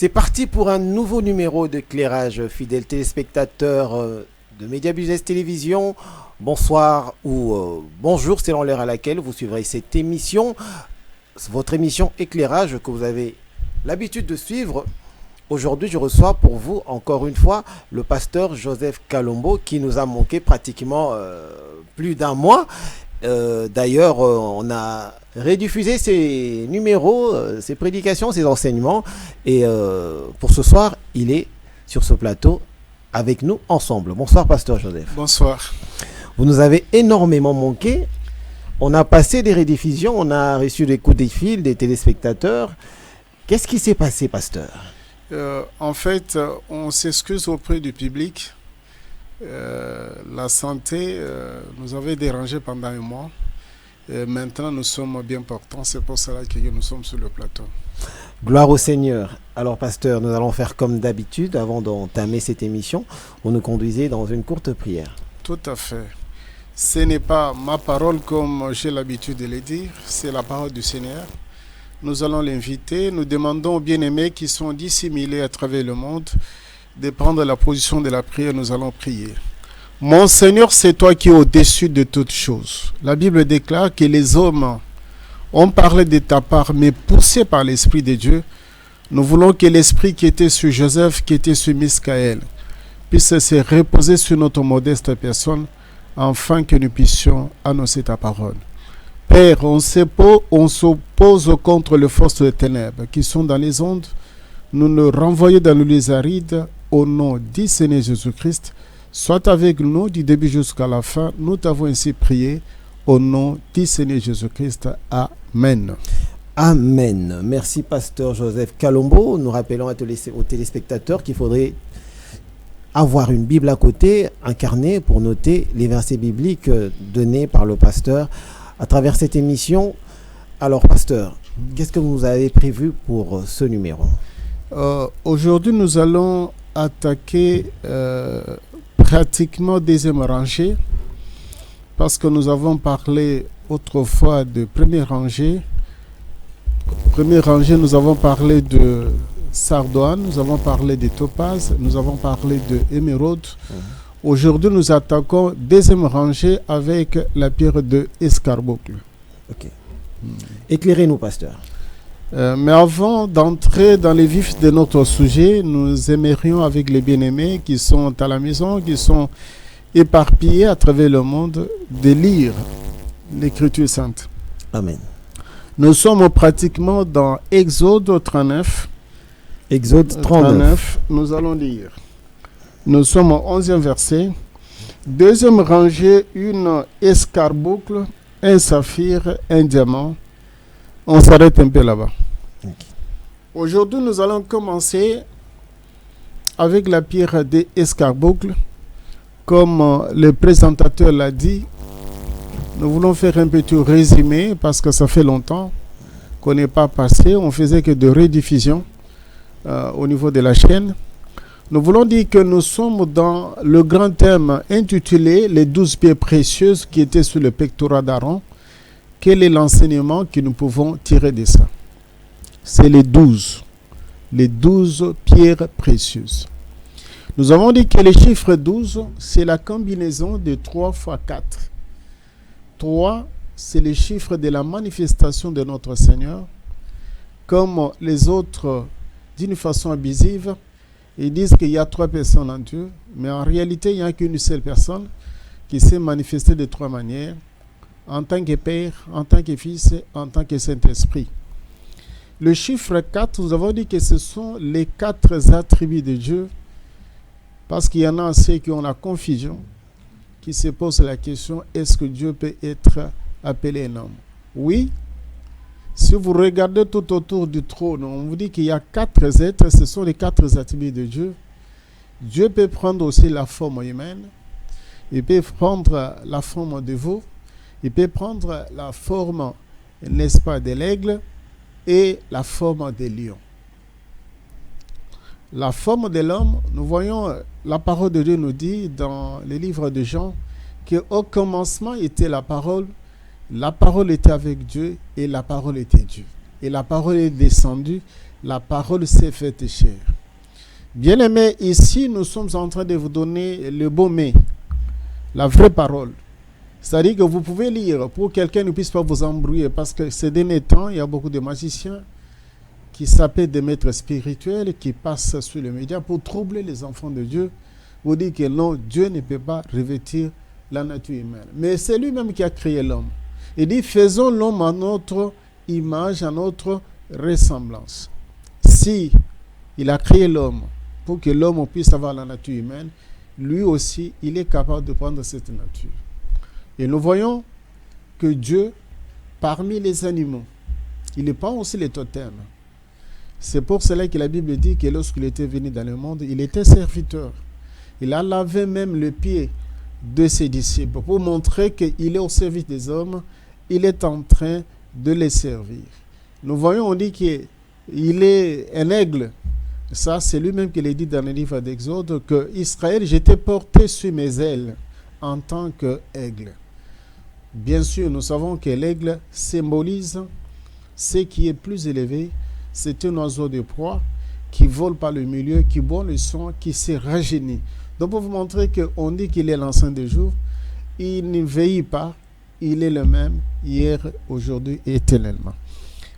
C'est parti pour un nouveau numéro d'éclairage, fidèles téléspectateurs de Média Business Télévision. Bonsoir ou bonjour selon l'heure à laquelle vous suivrez cette émission, votre émission éclairage que vous avez l'habitude de suivre. Aujourd'hui, je reçois pour vous encore une fois le pasteur Joseph Kalombo qui nous a manqué pratiquement plus d'un mois. D'ailleurs, on a rediffusé ces numéros, ces prédications, ces enseignements. Et pour ce soir, il est sur ce plateau avec nous ensemble. Bonsoir, pasteur Joseph. Bonsoir. Vous nous avez énormément manqué. On a passé des rediffusions, on a reçu des coups de fil des téléspectateurs. Qu'est-ce qui s'est passé, pasteur ? En fait, on s'excuse auprès du public. La santé nous avait dérangé pendant un mois. Maintenant, nous sommes bien portants. C'est pour cela que nous sommes sur le plateau. Gloire au Seigneur. Alors, pasteur, nous allons faire comme d'habitude. Avant d'entamer cette émission, vous nous conduisez dans une courte prière. Tout à fait. Ce n'est pas ma parole comme j'ai l'habitude de le dire. C'est la parole du Seigneur. Nous allons l'inviter. Nous demandons aux bien-aimés qui sont dissimulés à travers le monde de prendre la position de la prière. Nous allons prier. Mon Seigneur, c'est toi qui es au-dessus de toutes choses. La Bible déclare que les hommes ont parlé de ta part, mais poussés par l'Esprit de Dieu. Nous voulons que l'Esprit qui était sur Joseph, qui était sur Miskaël, puisse se reposer sur notre modeste personne, afin que nous puissions annoncer ta parole. Père, on s'oppose contre les forces des ténèbres qui sont dans les ondes. Nous nous renvoyons dans le lieu aride au nom du Seigneur Jésus-Christ. Sois avec nous du début jusqu'à la fin. Nous t'avons ainsi prié au nom du Seigneur Jésus-Christ. Amen. Amen. Merci, pasteur Joseph Kalombo. Nous rappelons aux téléspectateurs qu'il faudrait avoir une Bible à côté, un carnet pour noter les versets bibliques donnés par le pasteur à travers cette émission. Alors, pasteur, qu'est-ce que vous avez prévu pour ce numéro ? Aujourd'hui, nous allons attaquer pratiquement deuxième rangée, parce que nous avons parlé autrefois de première rangée. Première rangée, nous avons parlé de sardoine, nous avons parlé de topaz, nous avons parlé de émeraude. Aujourd'hui, nous attaquons deuxième rangée avec la pierre de escarboucle. Ok. Éclairez-nous, pasteur. Mais avant d'entrer dans les vifs de notre sujet, nous aimerions avec les bien-aimés qui sont à la maison, qui sont éparpillés à travers le monde, de lire l'Écriture sainte. Amen. Nous sommes pratiquement dans Exode 39. Exode 39. Nous allons lire. Nous sommes au 11e verset. Deuxième rangée, une escarboucle, un saphir, un diamant. On s'arrête un peu là-bas. Okay. Aujourd'hui, nous allons commencer avec la pierre d'escarboucle. Comme le présentateur l'a dit, nous voulons faire un petit résumé parce que ça fait longtemps qu'on n'est pas passé. On faisait que de rediffusion au niveau de la chaîne. Nous voulons dire que nous sommes dans le grand thème intitulé « Les 12 pierres précieuses qui étaient sur le pectoral d'Aaron ». Quel est l'enseignement que nous pouvons tirer de ça ? C'est les 12 pierres précieuses. Nous avons dit que le chiffre 12, c'est la combinaison de 3 fois 4. 3, c'est le chiffre de la manifestation de notre Seigneur. Comme les autres, d'une façon abusive, ils disent qu'il y a 3 personnes en Dieu, mais en réalité, il n'y a qu'une seule personne qui s'est manifestée de 3 manières. En tant que Père, en tant que Fils, en tant que Saint-Esprit. Le chiffre 4, nous avons dit que ce sont les 4 attributs de Dieu, parce qu'il y en a ceux qui ont la confusion, qui se posent la question, est-ce que Dieu peut être appelé un homme ? Oui. Si vous regardez tout autour du trône, on vous dit qu'il y a 4 êtres, ce sont les 4 attributs de Dieu. Dieu peut prendre aussi la forme humaine, il peut prendre la forme de veau, il peut prendre la forme, n'est-ce pas, de l'aigle et la forme des lions. La forme de l'homme, nous voyons, la parole de Dieu nous dit dans le livre de Jean qu'au commencement était la parole était avec Dieu et la parole était Dieu. Et la parole est descendue la parole s'est faite chair. Bien-aimés, ici, nous sommes en train de vous donner le beau mets, la vraie parole. C'est-à-dire que vous pouvez lire pour que quelqu'un ne puisse pas vous embrouiller, parce que ces derniers temps, il y a beaucoup de magiciens qui s'appellent des maîtres spirituels, qui passent sur les médias pour troubler les enfants de Dieu, pour dire que non, Dieu ne peut pas revêtir la nature humaine. Mais c'est lui-même qui a créé l'homme. Il dit, faisons l'homme à notre image, à notre ressemblance. Si il a créé l'homme pour que l'homme puisse avoir la nature humaine, lui aussi, il est capable de prendre cette nature. Et nous voyons que Dieu, parmi les animaux, il prend aussi les totems. C'est pour cela que la Bible dit que lorsqu'il était venu dans le monde, il était serviteur. Il a lavé même le pied de ses disciples pour montrer qu'il est au service des hommes. Il est en train de les servir. Nous voyons, on dit qu'il est un aigle. Ça, c'est lui-même qui l'a dit dans le livre d'Exode, que Israël, j'étais porté sur mes ailes en tant qu'aigle. Bien sûr, nous savons que l'aigle symbolise ce qui est plus élevé. C'est un oiseau de proie qui vole par le milieu, qui boit le sang, qui se rajeunit. Donc, pour vous montrer qu'on dit qu'il est l'ancien des jours, il ne vieillit pas, il est le même hier, aujourd'hui et éternellement.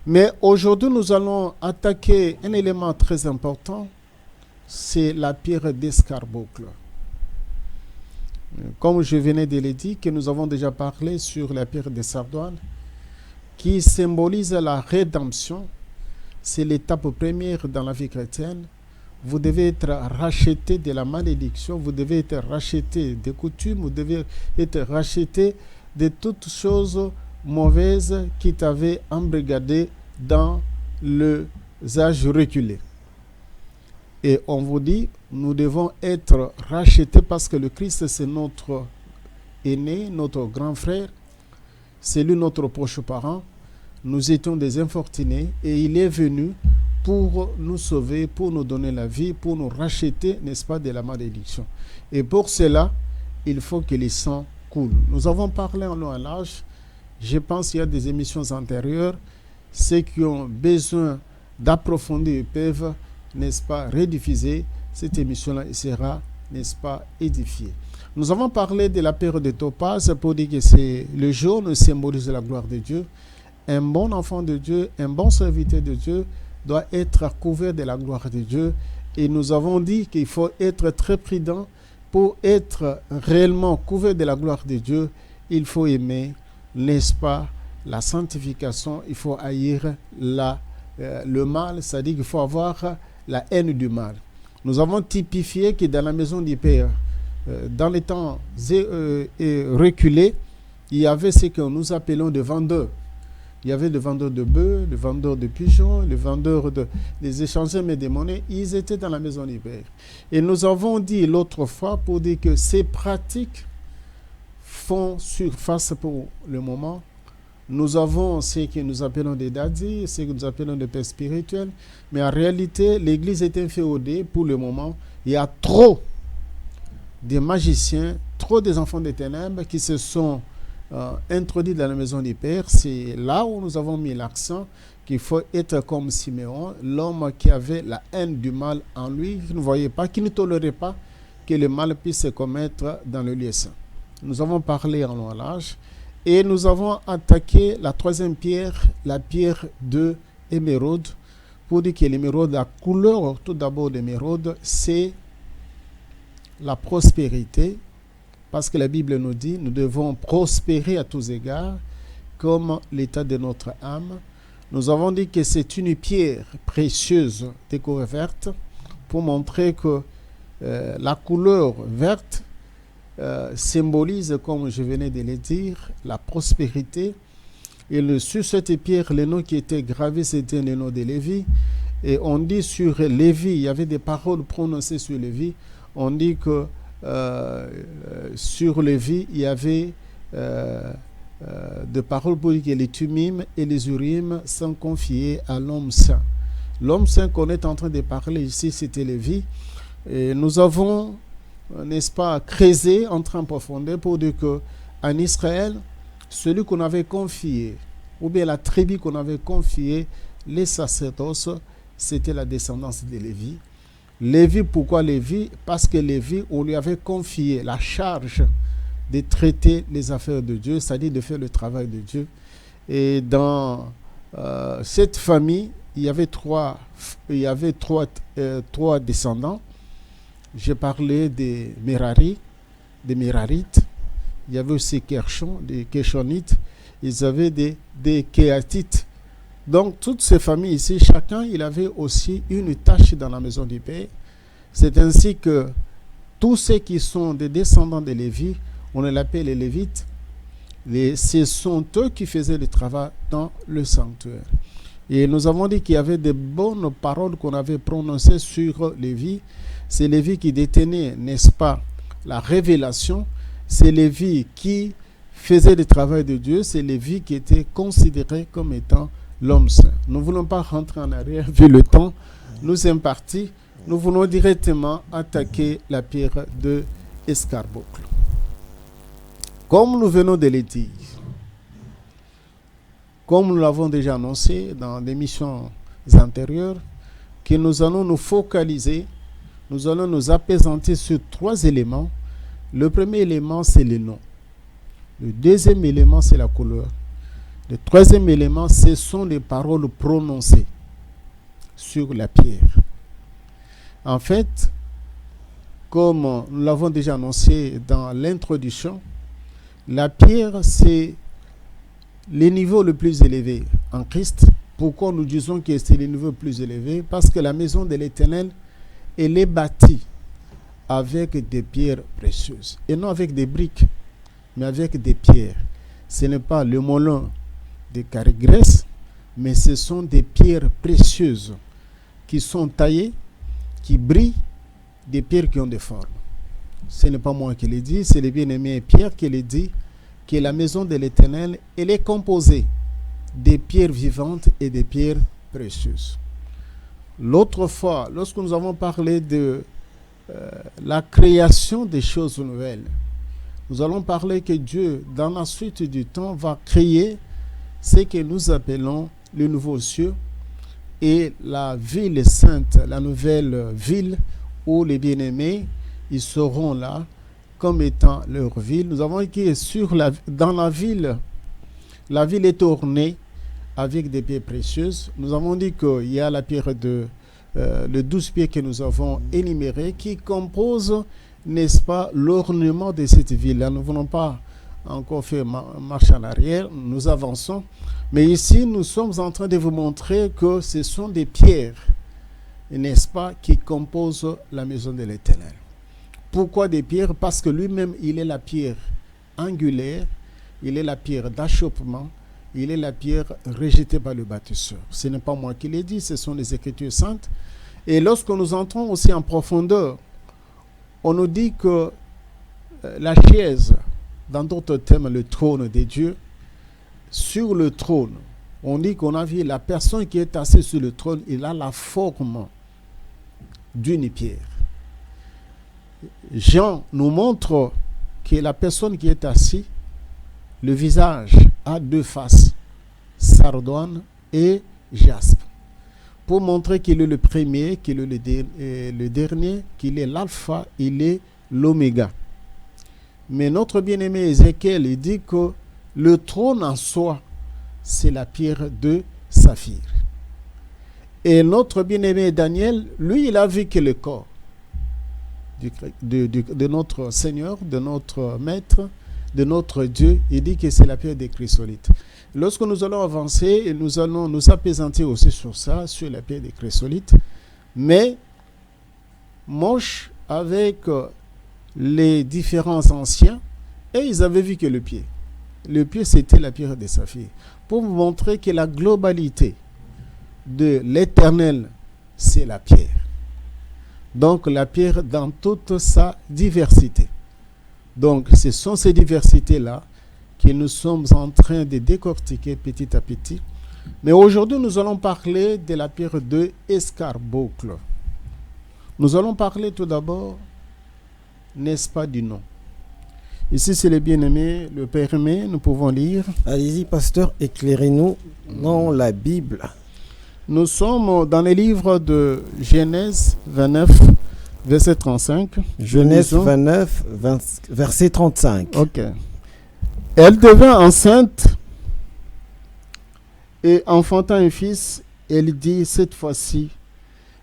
Mais aujourd'hui, nous allons attaquer un élément très important, c'est la pierre d'escarboucle. Comme je venais de le dire, que nous avons déjà parlé sur la pierre de Sardoine, qui symbolise la rédemption. C'est l'étape première dans la vie chrétienne. Vous devez être racheté de la malédiction, vous devez être racheté des coutumes, vous devez être racheté de toutes choses mauvaises qui t'avaient embrigadé dans les âges reculés. Et on vous dit, nous devons être rachetés parce que le Christ, c'est notre aîné, notre grand frère, c'est lui notre proche parent. Nous étions des infortunés et il est venu pour nous sauver, pour nous donner la vie, pour nous racheter, n'est-ce pas, de la malédiction. Et pour cela, il faut que les sangs coulent. Nous avons parlé en long et en large. Je pense qu'il y a des émissions antérieures. Ceux qui ont besoin d'approfondir peuvent, n'est-ce pas, rediffuser. Cette émission-là sera, n'est-ce pas, édifiée. Nous avons parlé de la pierre de Topaz pour dire que c'est le jaune symbolise la gloire de Dieu. Un bon enfant de Dieu, un bon serviteur de Dieu doit être couvert de la gloire de Dieu. Et nous avons dit qu'il faut être très prudent pour être réellement couvert de la gloire de Dieu. Il faut aimer, n'est-ce pas, la sanctification. Il faut haïr le mal, c'est-à-dire qu'il faut avoir la haine du mal. Nous avons typifié que dans la maison du Père, dans les temps reculés, il y avait ce que nous appelons des vendeurs. Il y avait des vendeurs de bœufs, des vendeurs de pigeons, les vendeurs des échangeurs mais des monnaies. Ils étaient dans la maison du Père. Et nous avons dit l'autre fois pour dire que ces pratiques font surface pour le moment. Nous avons ce que nous appelons des dadis, ce que nous appelons des pères spirituels. Mais en réalité, l'Église est inféodée pour le moment. Il y a trop de magiciens, trop des enfants des ténèbres qui se sont introduits dans la maison du Père. C'est là où nous avons mis l'accent qu'il faut être comme Siméon, l'homme qui avait la haine du mal en lui, qui ne voyait pas, qui ne tolérait pas que le mal puisse se commettre dans le lieu saint. Nous avons parlé en long et large et nous avons attaqué la troisième pierre, la pierre de émeraude, pour dire que l'émeraude, la couleur tout d'abord d'émeraude, c'est la prospérité. Parce que la Bible nous dit, nous devons prospérer à tous égards, comme l'état de notre âme. Nous avons dit que c'est une pierre précieuse décorée verte, pour montrer que la couleur verte symbolise, comme je venais de le dire, la prospérité. Et sur cette pierre, le nom qui était gravé, c'était le nom de Lévi. Et on dit sur Lévi, il y avait des paroles prononcées sur Lévi. On dit que sur Lévi, il y avait des paroles pour dire que les Tumim et les Urim sont confiés à l'homme saint. L'homme saint qu'on est en train de parler ici, c'était Lévi. Et nous avons, n'est-ce pas, creusé, entré en profondeur pour dire qu'en Israël, celui qu'on avait confié, ou bien la tribu qu'on avait confié, les sacerdoces, c'était la descendance de Lévi. Lévi, pourquoi Lévi? Parce que Lévi, on lui avait confié la charge de traiter les affaires de Dieu, c'est-à-dire de faire le travail de Dieu. Et dans cette famille, il y avait trois descendants. J'ai parlé des Merarites. Il y avait aussi Kershon, des Kershonites. Ils avaient des Kéatites. Donc, toutes ces familles ici, chacun, il avait aussi une tâche dans la maison du Père. C'est ainsi que tous ceux qui sont des descendants de Lévi, on les appelle les Lévites. Ce sont eux qui faisaient le travail dans le sanctuaire. Et nous avons dit qu'il y avait de bonnes paroles qu'on avait prononcées sur Lévi. C'est Lévi qui détenait, n'est-ce pas, la révélation. C'est Lévi qui faisait le travail de Dieu. C'est Lévi qui était considéré comme étant l'homme saint. Nous ne voulons pas rentrer en arrière, vu le temps nous sommes partis. Nous voulons directement attaquer la pierre de escarboucle. Comme nous venons de le dire, comme nous l'avons déjà annoncé dans l'émission antérieures, que nous allons nous focaliser, nous allons nous appesantir sur 3 éléments. Le premier élément, c'est le nom. Le deuxième élément, c'est la couleur. Le troisième élément, ce sont les paroles prononcées sur la pierre. En fait, comme nous l'avons déjà annoncé dans l'introduction, la pierre, c'est le niveau le plus élevé en Christ. Pourquoi nous disons que c'est le niveau le plus élevé? Parce que la maison de l'Éternel, elle est bâtie avec des pierres précieuses. Et non avec des briques, mais avec des pierres. Ce n'est pas le moulin de Carigres, mais ce sont des pierres précieuses qui sont taillées, qui brillent, des pierres qui ont des formes. Ce n'est pas moi qui le dis, c'est le bien-aimé Pierre qui le dit, que la maison de l'Éternel, elle est composée des pierres vivantes et des pierres précieuses. L'autre fois, lorsque nous avons parlé de la création des choses nouvelles, nous allons parler que Dieu, dans la suite du temps, va créer ce que nous appelons le nouveau cieux et la ville sainte, la nouvelle ville où les bien-aimés, ils seront là comme étant leur ville. Nous avons dit que dans la ville est ornée avec des pierres précieuses. Nous avons dit qu'il y a la pierre le 12 pierres que nous avons énumérées qui composent, n'est-ce pas, l'ornement de cette ville-là. Nous ne voulons pas encore faire marche en arrière, nous avançons. Mais ici, nous sommes en train de vous montrer que ce sont des pierres, n'est-ce pas, qui composent la maison de l'Éternel. Pourquoi des pierres? Parce que lui-même, il est la pierre angulaire, il est la pierre d'achoppement, il est la pierre rejetée par le bâtisseur. Ce n'est pas moi qui l'ai dit, ce sont les Écritures saintes. Et lorsque nous entrons aussi en profondeur, on nous dit que la chaise, dans d'autres termes, le trône de Dieu, sur le trône, on dit qu'on a vu la personne qui est assise sur le trône, il a la forme d'une pierre. Jean nous montre que la personne qui est assise, le visage a 2 faces, sardoine et jaspe, pour montrer qu'il est le premier, qu'il est le dernier, qu'il est l'alpha, il est l'oméga. Mais notre bien-aimé Ézéchiel, il dit que le trône en soi, c'est la pierre de saphir. Et notre bien-aimé Daniel, lui, il a vu que le corps de notre Seigneur, de notre Maître, de notre Dieu, il dit que c'est la pierre des chrysolites. Lorsque nous allons avancer, nous allons nous appesantir aussi sur ça, sur la pierre des chrysolites. Mais Moche, avec les différents anciens, et ils avaient vu que le pied, c'était la pierre des saphirs, pour vous montrer que la globalité de l'Éternel, c'est la pierre. Donc la pierre dans toute sa diversité. Donc ce sont ces diversités-là que nous sommes en train de décortiquer petit à petit. Mais aujourd'hui, nous allons parler de la pierre de escarboucle. Nous allons parler tout d'abord, n'est-ce pas, du nom. Ici, c'est le bien-aimé, le Père aimé, nous pouvons lire. Allez-y, pasteur, éclairez-nous dans la Bible. Nous sommes dans les livres de Genèse 29, verset 35. Genèse 29, verset 35. Ok. Elle devint enceinte et enfantant un fils. Elle dit, cette fois-ci,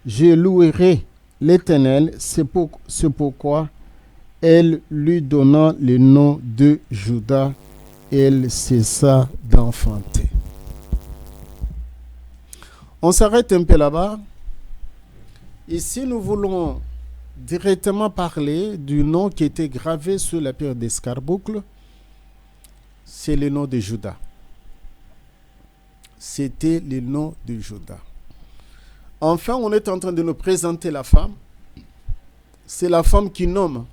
je louerai l'Éternel. C'est pourquoi elle lui donna le nom de Juda. Elle cessa d'enfanter. On s'arrête un peu là-bas. Ici, nous voulons directement parler du nom qui était gravé sur la pierre d'escarboucle. C'est le nom de Juda. C'était le nom de Juda. Enfin, on est en train de nous présenter la femme. C'est la femme qui nomme.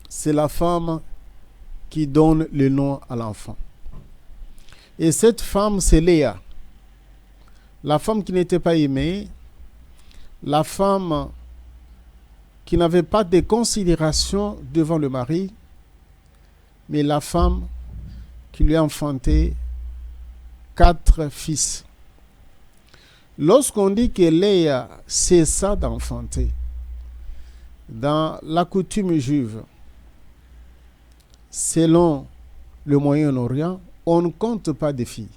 C'est la femme qui donne le nom à l'enfant. Et cette femme, c'est Léa. La femme qui n'était pas aimée. La femme qui n'avait pas de considération devant le mari. Mais la femme qui lui a enfanté 4 fils. Lorsqu'on dit que Léa cessa d'enfanter, dans la coutume juive, selon le Moyen-Orient, on ne compte pas des filles.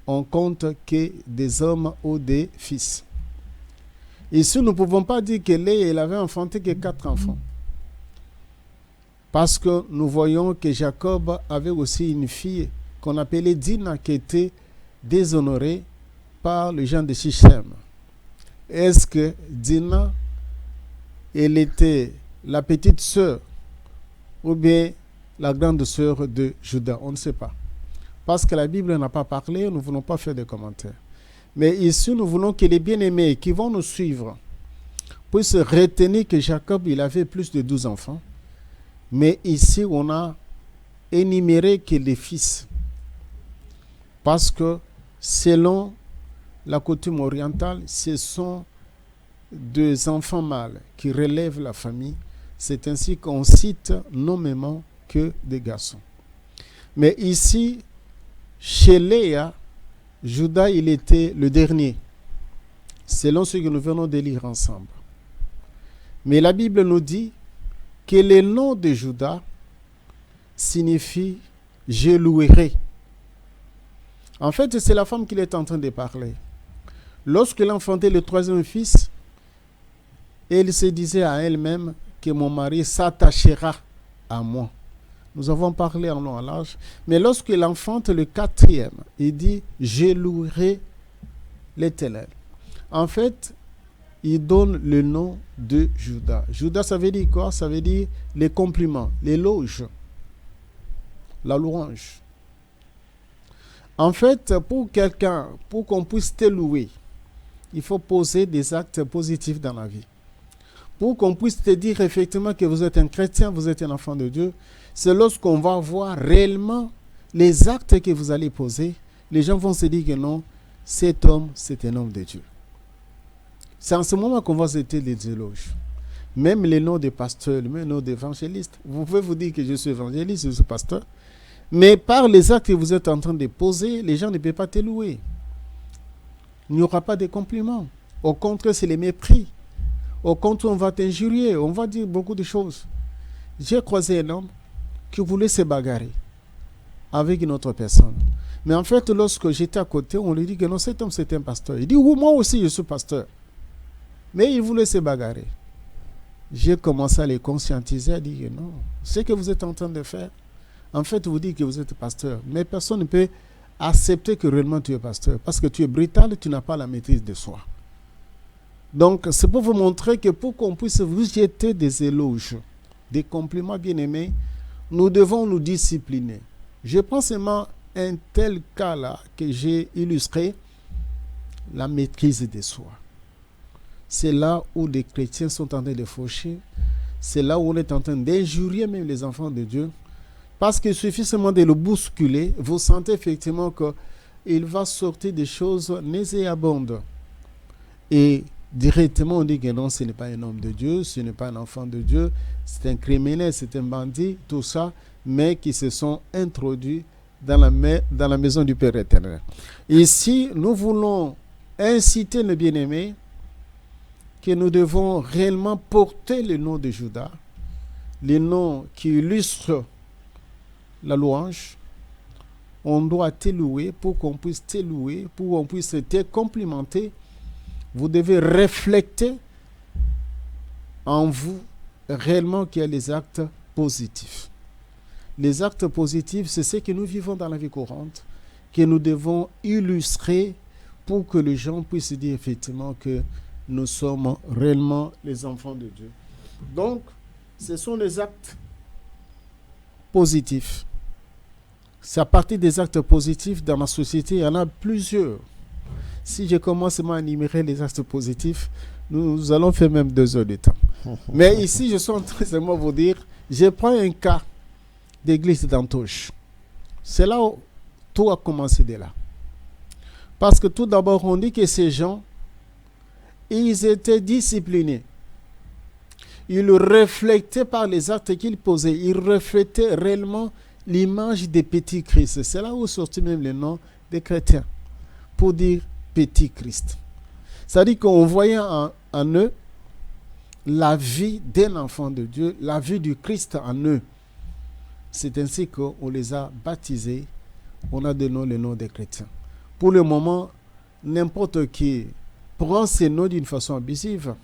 On compte que des hommes ou des fils. Ici, nous ne pouvons pas dire que Léa elle avait enfanté que 4 enfants. Parce que nous voyons que Jacob avait aussi une fille qu'on appelait Dina, qui était déshonorée par les gens de Shichem. Est-ce que Dina, elle était la petite sœur ou bien la grande sœur de Juda? On ne sait pas. Parce que la Bible n'a pas parlé, nous ne voulons pas faire de commentaires. Mais ici, nous voulons que les bien-aimés qui vont nous suivre puissent retenir que Jacob, il avait plus de 12 enfants. Mais ici, on a énuméré que les fils. Parce que selon la coutume orientale, ce sont des enfants mâles qui relèvent la famille. C'est ainsi qu'on cite nommément que des garçons. Mais ici, chez Léa, Juda, il était le dernier, selon ce que nous venons de lire ensemble. Mais la Bible nous dit que le nom de Juda signifie « je louerai ». En fait, c'est la femme qu'il est en train de parler. Lorsqu'elle enfantait le 3e fils, elle se disait à elle-même que mon mari s'attachera à moi. Nous avons parlé en long et en large. Mais lorsqu'elle enfante le 4e, il dit « je louerai l'Éternel ». En fait, il donne le nom de Juda. Juda, ça veut dire quoi? Ça veut dire les compliments, l'éloge, la louange. En fait, pour quelqu'un, pour qu'on puisse te louer, il faut poser des actes positifs dans la vie. Pour qu'on puisse te dire effectivement que vous êtes un chrétien, vous êtes un enfant de Dieu, c'est lorsqu'on va voir réellement les actes que vous allez poser, les gens vont se dire que non, cet homme, c'est un homme de Dieu. C'est en ce moment qu'on va citer les éloges. Même les noms des pasteurs, même les noms d'évangélistes. Vous pouvez vous dire que je suis évangéliste, je suis pasteur. Mais par les actes que vous êtes en train de poser, les gens ne peuvent pas te louer. Il n'y aura pas de compliments. Au contraire, c'est les mépris. Au contraire, on va t'injurier, on va dire beaucoup de choses. J'ai croisé un homme qui voulait se bagarrer avec une autre personne. Mais en fait, lorsque j'étais à côté, on lui dit que non, cet homme, c'est un pasteur. Il dit, oui, moi aussi, je suis pasteur. Mais il voulait se bagarrer. J'ai commencé à les conscientiser, à dire que non, ce que vous êtes en train de faire, en fait, vous dites que vous êtes pasteur. Mais personne ne peut accepter que réellement tu es pasteur. Parce que tu es brutal, tu n'as pas la maîtrise de soi. Donc, c'est pour vous montrer que pour qu'on puisse vous jeter des éloges, des compliments bien-aimés, nous devons nous discipliner. Je prends seulement un tel cas-là que j'ai illustré, la maîtrise de soi. C'est là où les chrétiens sont en train de faucher. C'est là où on est en train d'injurier même les enfants de Dieu. Parce qu'il suffit seulement de le bousculer. Vous sentez effectivement qu'il va sortir des choses nauséabondes. Et directement, on dit que non, ce n'est pas un homme de Dieu, ce n'est pas un enfant de Dieu, c'est un criminel, c'est un bandit, tout ça, mais qui se sont introduits dans la maison du Père éternel. Ici, nous voulons inciter le bien-aimé que nous devons réellement porter le nom de Judas, le nom qui illustre la louange. On doit te louer pour qu'on puisse te louer, pour qu'on puisse te complimenter. Vous devez refléter en vous réellement qu'il y a les actes positifs. Les actes positifs, c'est ce que nous vivons dans la vie courante, que nous devons illustrer pour que les gens puissent dire effectivement que nous sommes réellement les enfants de Dieu. Donc, ce sont les actes positifs. C'est à partir des actes positifs dans ma société, il y en a plusieurs. Si je commence à énumérer les actes positifs, nous allons faire même 2 heures de temps. Mais ici, je suis en train de vous dire, je prends un cas d'église d'Antioche. C'est là où tout a commencé de là. Parce que tout d'abord, on dit que ces gens, ils étaient disciplinés. Ils reflétaient par les actes qu'ils posaient. Ils reflétaient réellement l'image des petits Christ. C'est là où sortit même le nom des chrétiens. Pour dire petit Christ. C'est-à-dire qu'on voyait en eux la vie d'un enfant de Dieu, la vie du Christ en eux. C'est ainsi qu'on les a baptisés. On a donné le nom des chrétiens. Pour le moment, n'importe qui prend ces noms d'une façon abusive.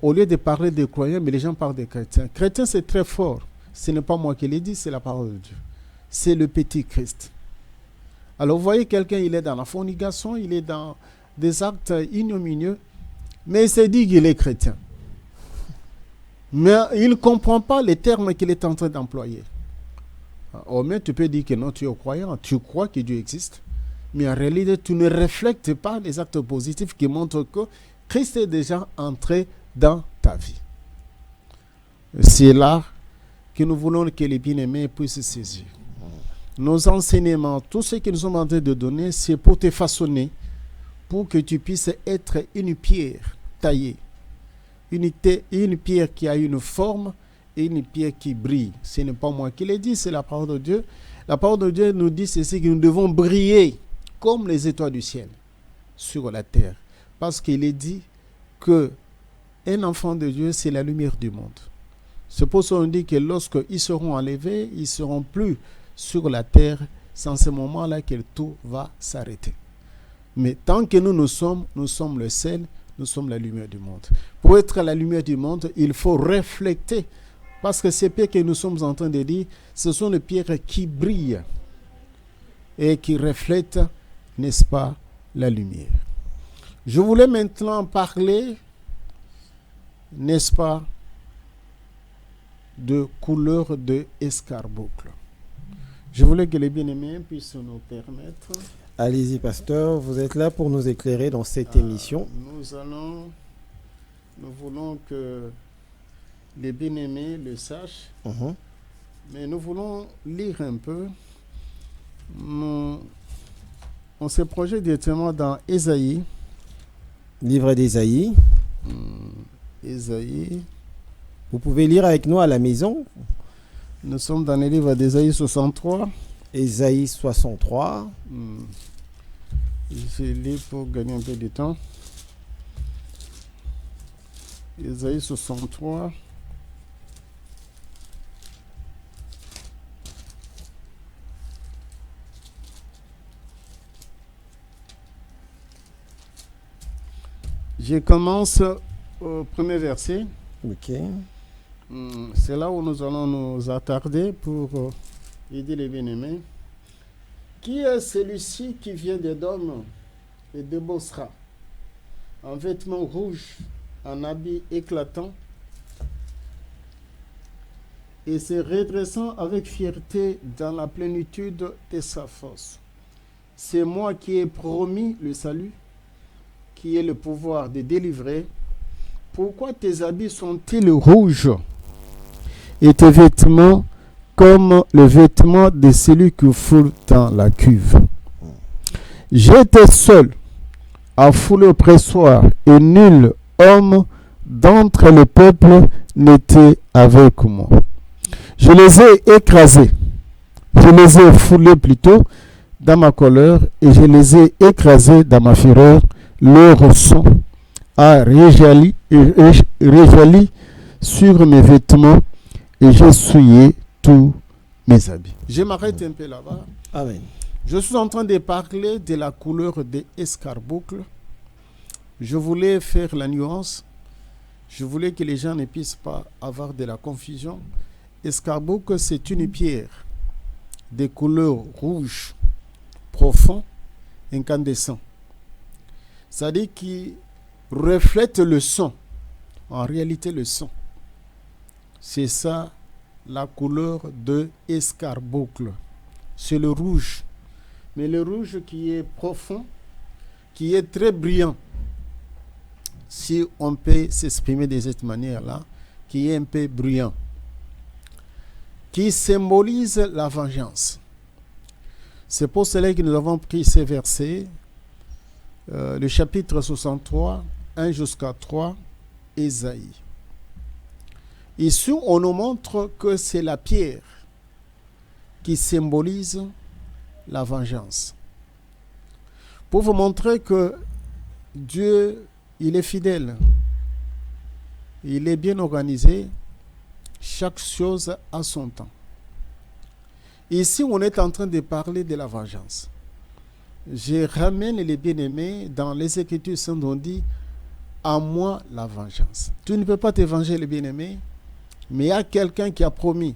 Au lieu de parler des croyants, mais les gens parlent des chrétiens. Chrétien, c'est très fort. Ce n'est pas moi qui l'ai dit, c'est la parole de Dieu. C'est le petit Christ. Alors, vous voyez, quelqu'un, il est dans la fornication, il est dans des actes ignominieux, mais il s'est dit qu'il est chrétien. Mais il ne comprend pas les termes qu'il est en train d'employer. Au moins, tu peux dire que non, tu es croyant, tu crois que Dieu existe, mais en réalité, tu ne reflètes pas les actes positifs qui montrent que Christ est déjà entré dans ta vie. C'est là que nous voulons que les bien-aimés puissent saisir. Nos enseignements, tout ce que nous sommes en train de donner, c'est pour te façonner, pour que tu puisses être une pierre taillée, une pierre qui a une forme et une pierre qui brille. Ce n'est pas moi qui l'ai dit, c'est la parole de Dieu. La parole de Dieu nous dit ceci, que nous devons briller comme les étoiles du ciel sur la terre. Parce qu'il est dit que un enfant de Dieu, c'est la lumière du monde. C'est pour ça qu'on dit que lorsqu'ils seront enlevés, ils ne seront plus sur la terre. C'est en ce moment-là que tout va s'arrêter. Mais tant que nous sommes le sel, nous sommes la lumière du monde. Pour être la lumière du monde, il faut refléter. Parce que ces pierres que nous sommes en train de dire, ce sont les pierres qui brillent et qui reflètent, n'est-ce pas, la lumière. Je voulais maintenant parler, n'est-ce pas, de couleur de escarboucle. Je voulais que les bien-aimés puissent nous permettre. Allez-y, pasteur, vous êtes là pour nous éclairer dans cette émission. Nous voulons que les bien-aimés le sachent, mais nous voulons lire un peu. On se projette directement dans Ésaïe. Livre d'Ésaïe. Ésaïe. Vous pouvez lire avec nous à la maison. Nous sommes dans le livre d'Ésaïe 63. Ésaïe 63. Je lis pour gagner un peu de temps. Ésaïe 63. Je commence au premier verset. Ok. C'est là où nous allons nous attarder pour aider les bien-aimés. Qui est celui-ci qui vient d'Édom et de Bosra, en vêtements rouges, en habit éclatant, et se redressant avec fierté dans la plénitude de sa force? C'est moi qui ai promis le salut, qui ai le pouvoir de délivrer. Pourquoi tes habits sont-ils rouges et tes vêtements comme le vêtement de celui qui foule dans la cuve? J'étais seul à fouler au pressoir, et nul homme d'entre les peuples n'était avec moi. Je les ai écrasés, je les ai foulés plutôt dans ma colère et je les ai écrasés dans ma fureur. Leur sang a réjali sur mes vêtements et j'ai souillé tous mes habits. Je m'arrête un peu là-bas. Amen. Je suis en train de parler de la couleur des escarboucles. Je voulais faire la nuance. Je voulais que les gens ne puissent pas avoir de la confusion. Escarboucle, c'est une pierre de couleur rouge profond, incandescent. C'est-à-dire qui reflète le sang. En réalité, le sang. C'est ça la couleur de escarboucle. C'est le rouge. Mais le rouge qui est profond, qui est très brillant, si on peut s'exprimer de cette manière-là, qui est un peu brillant, qui symbolise la vengeance. C'est pour cela que nous avons pris ces versets, le chapitre 63, 1 jusqu'à 3, Ésaïe. Ici, on nous montre que c'est la pierre qui symbolise la vengeance. Pour vous montrer que Dieu, il est fidèle. Il est bien organisé. Chaque chose a son temps. Ici, on est en train de parler de la vengeance. Je ramène les bien-aimés dans les Écritures saintes, on dit à moi la vengeance. Tu ne peux pas te venger, les bien-aimés, mais il y a quelqu'un qui a promis,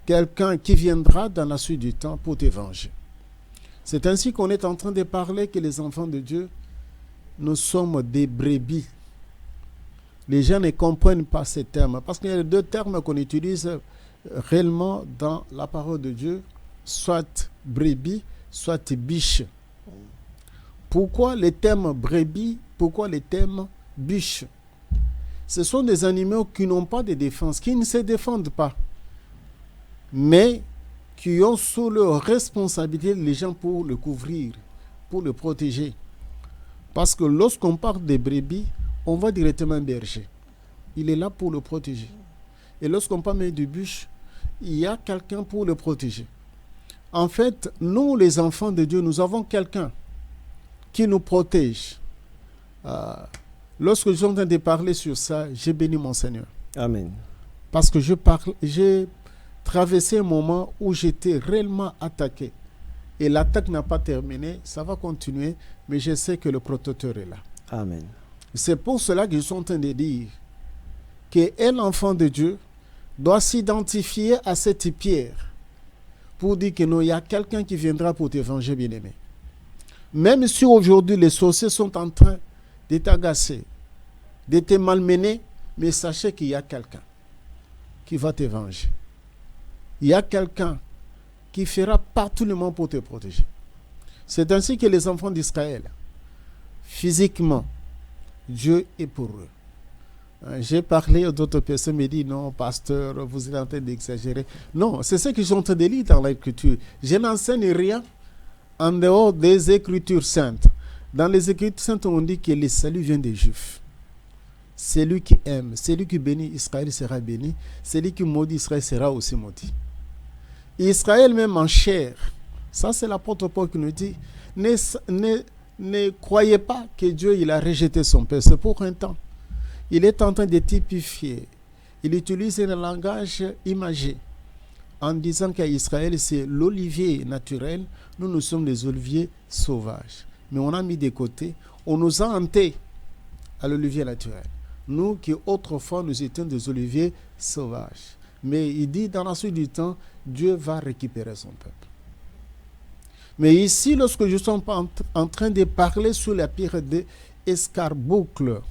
quelqu'un qui viendra dans la suite du temps pour te venger. C'est ainsi qu'on est en train de parler que les enfants de Dieu, nous sommes des brebis. Les gens ne comprennent pas ces termes, parce qu'il y a deux termes qu'on utilise réellement dans la parole de Dieu, soit brebis, soit biche. Pourquoi les termes brebis? Pourquoi les termes biche? Ce sont des animaux qui n'ont pas de défense, qui ne se défendent pas, mais qui ont sous leur responsabilité les gens pour le couvrir, pour le protéger. Parce que lorsqu'on parle des brebis, on va directement à un berger. Il est là pour le protéger. Et lorsqu'on parle du bûche, il y a quelqu'un pour le protéger. En fait, nous, les enfants de Dieu, nous avons quelqu'un qui nous protège. Lorsque je suis en train de parler sur ça, j'ai béni mon Seigneur. Amen. Parce que j'ai traversé un moment où j'étais réellement attaqué. Et l'attaque n'a pas terminé, ça va continuer, mais je sais que le protecteur est là. Amen. C'est pour cela que je suis en train de dire qu'un enfant de Dieu doit s'identifier à cette pierre pour dire que non, il y a quelqu'un qui viendra pour te venger, bien-aimé. Même si aujourd'hui les sorciers sont en train de t'agacer, de te malmener, mais sachez qu'il y a quelqu'un qui va te venger. Il y a quelqu'un qui fera partout le monde pour te protéger. C'est ainsi que les enfants d'Israël, physiquement, Dieu est pour eux. J'ai parlé à d'autres personnes, me disent non, pasteur, vous êtes en train d'exagérer. Non, c'est ce que je suis en train de lire dans l'Écriture. Je n'enseigne rien en dehors des Écritures saintes. Dans les Écritures saintes, on dit que le salut vient des Juifs. Celui qui aime, celui qui bénit Israël sera béni, celui qui maudit Israël sera aussi maudit. Israël même en chair, ça c'est l'apôtre Paul qui nous dit, ne croyez pas que Dieu il a rejeté son peuple, c'est pour un temps. Il est en train de typifier, il utilise un langage imagé, en disant qu'Israël c'est l'olivier naturel, nous sommes des oliviers sauvages. Mais on a mis de côté, on nous a hantés à l'olivier naturel. Nous qui autrefois nous étions des oliviers sauvages. Mais il dit dans la suite du temps, Dieu va récupérer son peuple. Mais ici, lorsque je suis en train de parler sur la pierre d'escarboucle,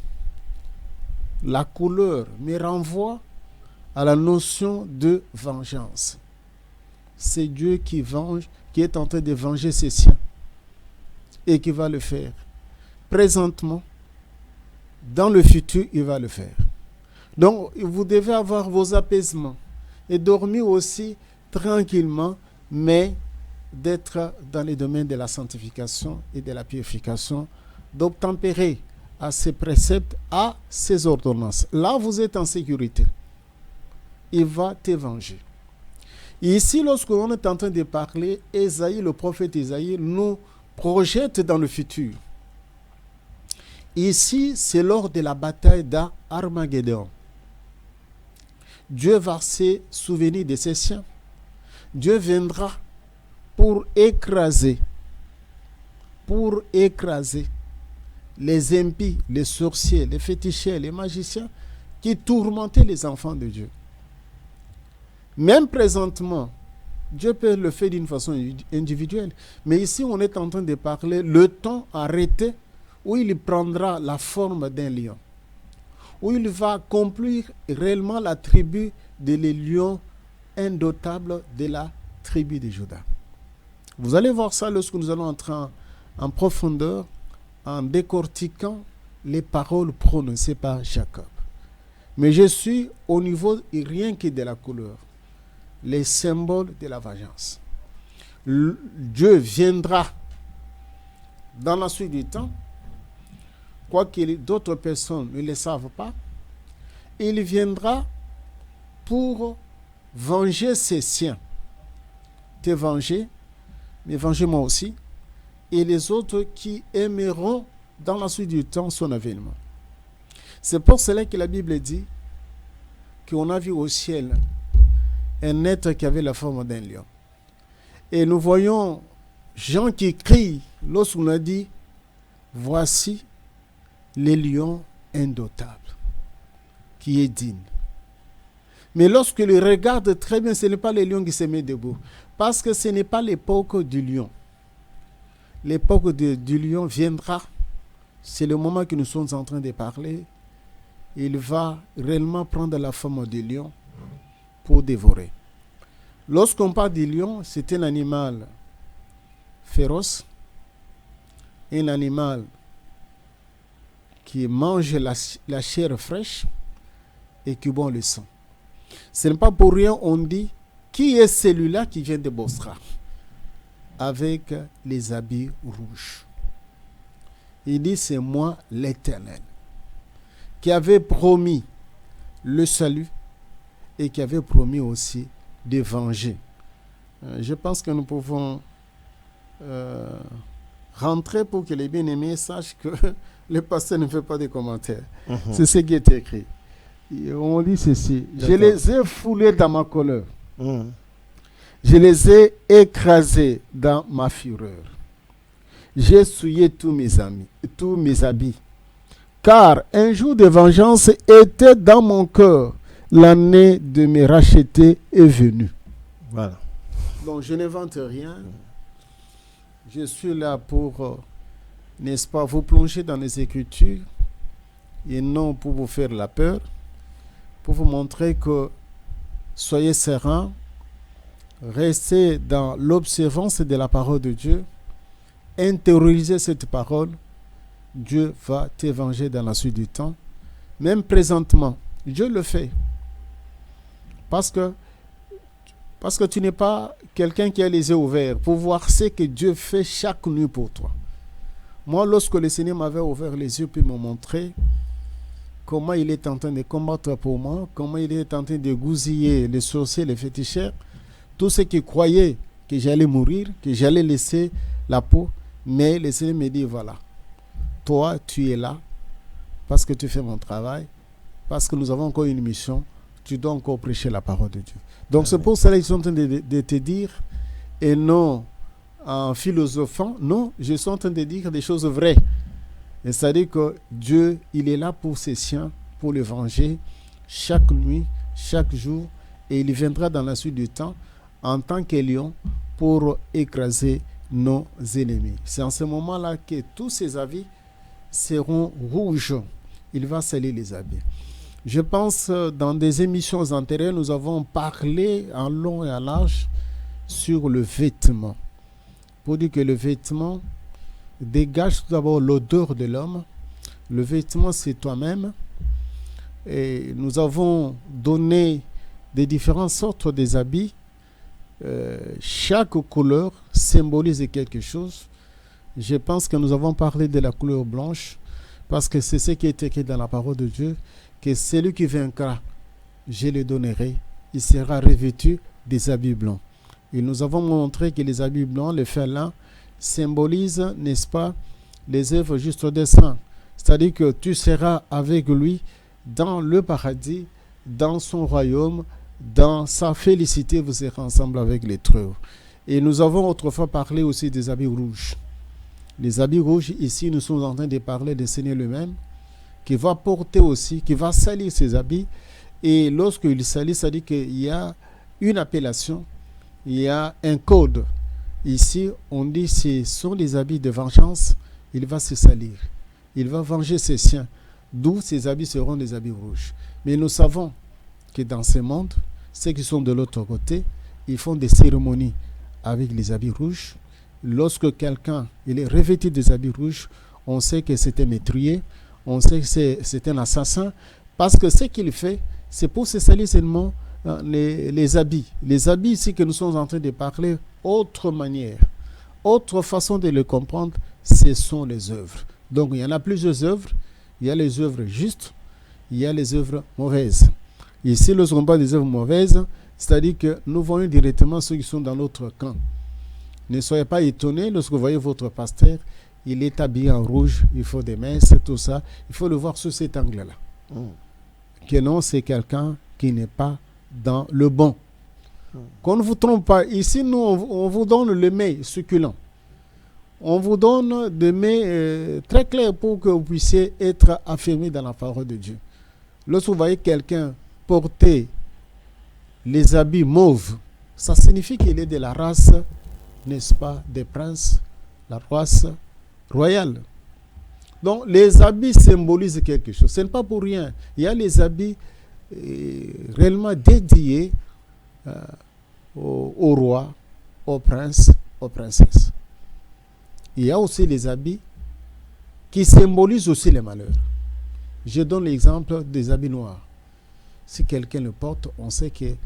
la couleur me renvoie à la notion de vengeance. C'est Dieu qui venge, qui est en train de venger ses siens et qui va le faire. Présentement, dans le futur, il va le faire. Donc, vous devez avoir vos apaisements et dormir aussi tranquillement, mais d'être dans les domaines de la sanctification et de la purification, d'obtempérer à ses préceptes, à ses ordonnances. Là, vous êtes en sécurité. Il va te venger. Ici, lorsque l'on est en train de parler, Ésaïe, le prophète Ésaïe, nous projette dans le futur. Ici, c'est lors de la bataille d'Armageddon. Dieu va se souvenir de ses siens. Dieu viendra pour écraser les impies, les sorciers, les féticheurs, les magiciens qui tourmentaient les enfants de Dieu. Même présentement, Dieu peut le faire d'une façon individuelle. Mais ici, on est en train de parler le temps arrêté où il prendra la forme d'un lion, où il va accomplir réellement la tribu des lions indomptables de la tribu de Juda. Vous allez voir ça lorsque nous allons entrer en profondeur, en décortiquant les paroles prononcées par Jacob. Mais je suis au niveau rien que de la couleur, les symboles de la vengeance. Dieu viendra dans la suite du temps, quoique d'autres personnes ne le savent pas, il viendra pour venger ses siens. Te venger, mais venger moi aussi, et les autres qui aimeront dans la suite du temps son avènement. C'est pour cela que la Bible dit qu'on a vu au ciel un être qui avait la forme d'un lion. Et nous voyons Jean qui crie lorsqu'on a dit « Voici le lion indomptable qui est digne ». Mais lorsque le regarde très bien, ce n'est pas le lion qui se met debout. Parce que ce n'est pas l'époque du lion. L'époque du lion viendra. C'est le moment que nous sommes en train de parler. Il va réellement prendre la forme du lion pour dévorer. Lorsqu'on parle du lion, c'est un animal féroce, un animal qui mange la chair fraîche et qui boit le sang. Ce n'est pas pour rien on dit qui est celui-là qui vient de Bosra avec les habits rouges. Il dit c'est moi l'Éternel qui avait promis le salut et qui avait promis aussi de venger. Je pense que nous pouvons rentrer pour que les bien-aimés sachent que le pasteur ne fait pas de commentaires. C'est ce qui est écrit. Et on dit ceci. D'accord. Je les ai foulés dans ma colère. Je les ai écrasés dans ma fureur. J'ai souillé tous mes habits. Car un jour de vengeance était dans mon cœur. L'année de me racheter est venue. Voilà. Donc je n'invente rien. Je suis là pour, n'est-ce pas, vous plonger dans les Écritures et non pour vous faire la peur, pour vous montrer que soyez sereins, restez dans l'observance de la parole de Dieu, intériorisez cette parole, Dieu va t'évanger dans la suite du temps. Même présentement, Dieu le fait. Parce que tu n'es pas quelqu'un qui a les yeux ouverts pour voir ce que Dieu fait chaque nuit pour toi. Moi, lorsque le Seigneur m'avait ouvert les yeux puis me montrer comment il est en train de combattre pour moi, comment il est en train de gousiller les sorciers, les féticheurs, tous ceux qui croyaient que j'allais mourir, que j'allais laisser la peau, mais le Seigneur me dit, voilà, toi, tu es là parce que tu fais mon travail, parce que nous avons encore une mission, tu dois encore prêcher la parole de Dieu. Donc c'est pour cela qu'ils sont en train de te dire, et non en philosophant, non, je suis en train de dire des choses vraies. Et c'est-à-dire que Dieu, il est là pour ses siens, pour le venger, chaque nuit, chaque jour, et il viendra dans la suite du temps, en tant que lion, pour écraser nos ennemis. C'est en ce moment-là que tous ces habits seront rouges. Il va sceller les habits. Je pense dans des émissions antérieures, nous avons parlé en long et en large sur le vêtement. Pour dire que le vêtement dégage tout d'abord l'odeur de l'homme. Le vêtement, c'est toi-même. Et nous avons donné des différentes sortes des habits. Chaque couleur symbolise quelque chose. Je pense que nous avons parlé de la couleur blanche parce que c'est ce qui est écrit dans la parole de Dieu, que celui qui vaincra, je le donnerai, il sera revêtu des habits blancs. Et nous avons montré que les habits blancs, le fer lin, symbolisent, n'est-ce pas, les œuvres justes des saints. C'est-à-dire que tu seras avec lui dans le paradis, dans son royaume, dans sa félicité, vous serez ensemble avec les trèves. Et nous avons autrefois parlé aussi des habits rouges. Les habits rouges, ici, nous sommes en train de parler du Seigneur lui-même, qui va porter aussi, qui va salir ses habits. Et lorsqu'il salit, ça dit qu'il y a une appellation, il y a un code. Ici, on dit ce sont les habits de vengeance, il va se salir. Il va venger ses siens, d'où ces habits seront des habits rouges. Mais nous savons que dans ce monde, ceux qui sont de l'autre côté, ils font des cérémonies avec les habits rouges. Lorsque quelqu'un il est revêtu des habits rouges, on sait que c'est un meurtrier, on sait que c'est un assassin, parce que ce qu'il fait, c'est pour se salir seulement les habits. Les habits ici que nous sommes en train de parler, autre manière, autre façon de le comprendre, ce sont les œuvres. Donc il y en a plusieurs œuvres. Il y a les œuvres justes, il y a les œuvres mauvaises. Ici, lorsqu'on parle des œuvres mauvaises, c'est-à-dire que nous voyons directement ceux qui sont dans notre camp. Ne soyez pas étonnés lorsque vous voyez votre pasteur, il est habillé en rouge, il faut des messes, tout ça. Il faut le voir sous cet angle-là. Que non, c'est quelqu'un qui n'est pas dans le bon. Qu'on ne vous trompe pas. Ici, nous, on vous donne le mets succulent. On vous donne des mets très clairs pour que vous puissiez être affirmés dans la parole de Dieu. Lorsque vous voyez quelqu'un porter les habits mauves, ça signifie qu'il est de la race, n'est-ce pas, des princes, la race royale. Donc, les habits symbolisent quelque chose. Ce n'est pas pour rien. Il y a les habits réellement dédiés au roi, aux princes, aux princesses. Il y a aussi les habits qui symbolisent aussi les malheurs. Je donne l'exemple des habits noirs. Si quelqu'un le porte, on sait qu'il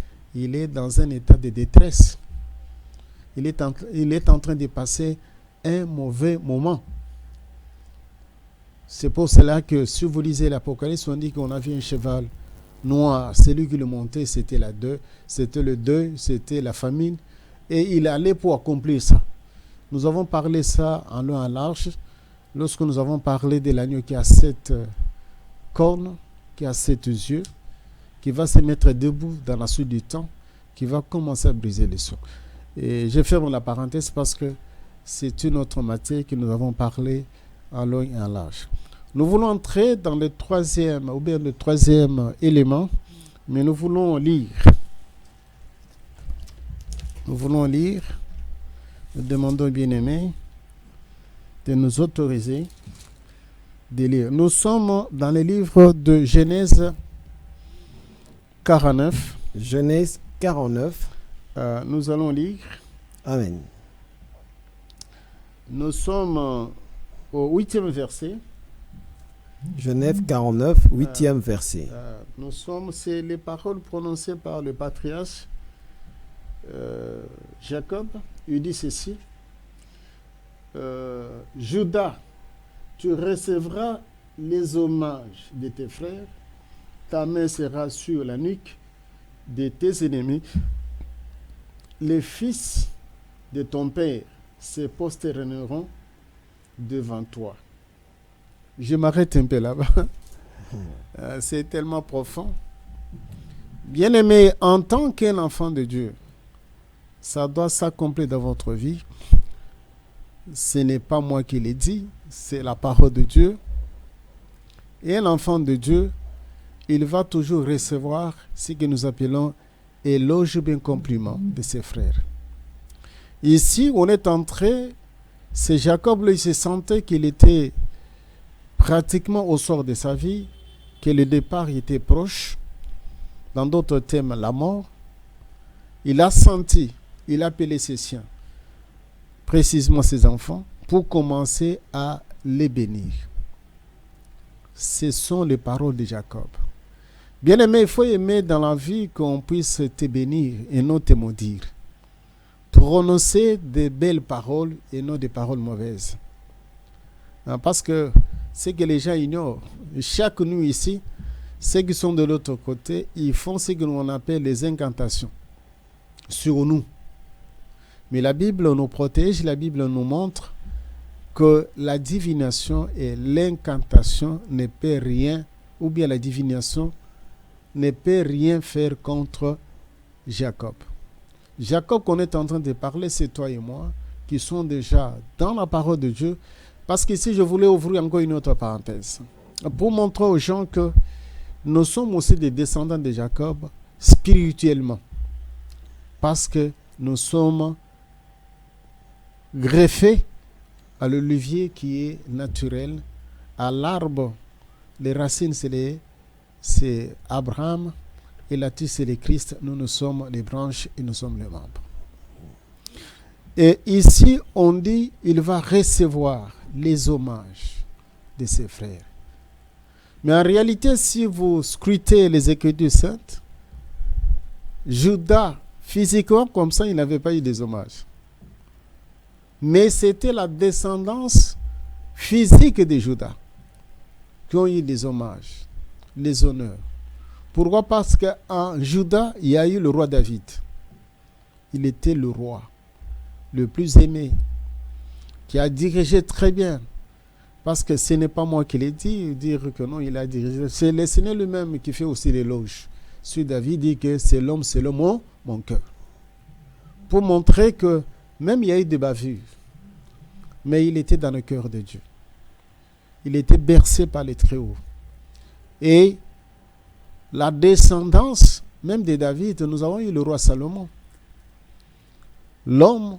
est dans un état de détresse. Il est en train de passer un mauvais moment. C'est pour cela que si vous lisez l'Apocalypse, on dit qu'on a vu un cheval noir. Celui qui le montait, c'était le deuil, c'était la famine. Et il allait pour accomplir ça. Nous avons parlé ça en long et en large lorsque nous avons parlé de l'agneau qui a 7 cornes, qui a 7 yeux, qui va se mettre debout dans la suite du temps, qui va commencer à briser les sceaux. Et je ferme la parenthèse parce que c'est une autre matière que nous avons parlé en long et en large. Nous voulons entrer dans le troisième élément, mais nous voulons lire. Nous demandons aux bien-aimés de nous autoriser de lire. Nous sommes dans le livre de Genèse 49. Genèse 49. Nous allons lire. Amen. Nous sommes au 8e verset. Genèse 49, 8e verset. C'est les paroles prononcées par le patriarche Jacob. Il dit ceci: Judas, tu recevras les hommages de tes frères, ta main sera sur la nuque de tes ennemis, les fils de ton père se prosterneront devant toi. Je m'arrête un peu là-bas. C'est tellement profond. Bien-aimé, en tant qu'un enfant de Dieu, ça doit s'accomplir dans votre vie. Ce n'est pas moi qui l'ai dit, c'est la parole de Dieu. Et un enfant de Dieu, il va toujours recevoir ce que nous appelons éloge bien compliment de ses frères. Ici, on est entré, c'est Jacob, il se sentait qu'il était pratiquement au sort de sa vie, que le départ était proche. Dans d'autres termes, la mort. Il a senti, il a appelé ses siens, précisément ses enfants, pour commencer à les bénir. Ce sont les paroles de Jacob. Bien aimé, il faut aimer dans la vie qu'on puisse te bénir et non te maudire. Prononcer des belles paroles et non des paroles mauvaises. Parce que ce que les gens ignorent, chaque nuit ici, ceux qui sont de l'autre côté, ils font ce que l'on appelle les incantations. sur nous. Mais la Bible nous protège, la Bible nous montre que la divination et l'incantation ne peut rien, ou bien la divination ne peut rien faire contre Jacob. Jacob qu'on est en train de parler, c'est toi et moi, qui sont déjà dans la parole de Dieu. Parce qu'ici, je voulais ouvrir encore une autre parenthèse, pour montrer aux gens que nous sommes aussi des descendants de Jacob spirituellement. Parce que nous sommes greffés à le levier qui est naturel, à l'arbre. Les racines, c'est Abraham, et la tige, c'est le Christ. Nous sommes les branches et nous sommes les membres. Et ici, on dit, il va recevoir les hommages de ses frères. Mais en réalité, si vous scrutez les Écritures saintes, Judas, physiquement comme ça, il n'avait pas eu des hommages. Mais c'était la descendance physique de Judas qui ont eu les hommages, les honneurs. Pourquoi? Parce qu'en Judas, il y a eu le roi David. Il était le roi le plus aimé, qui a dirigé très bien. Parce que ce n'est pas moi qui l'ai dit, dire que non, il a dirigé. C'est le Seigneur lui-même qui fait aussi l'éloge. Sur David dit que c'est l'homme selon mon cœur. Pour montrer que même il y a eu des bavures, mais il était dans le cœur de Dieu. Il était bercé par les Très-Hauts. Et la descendance même de David, nous avons eu le roi Salomon. L'homme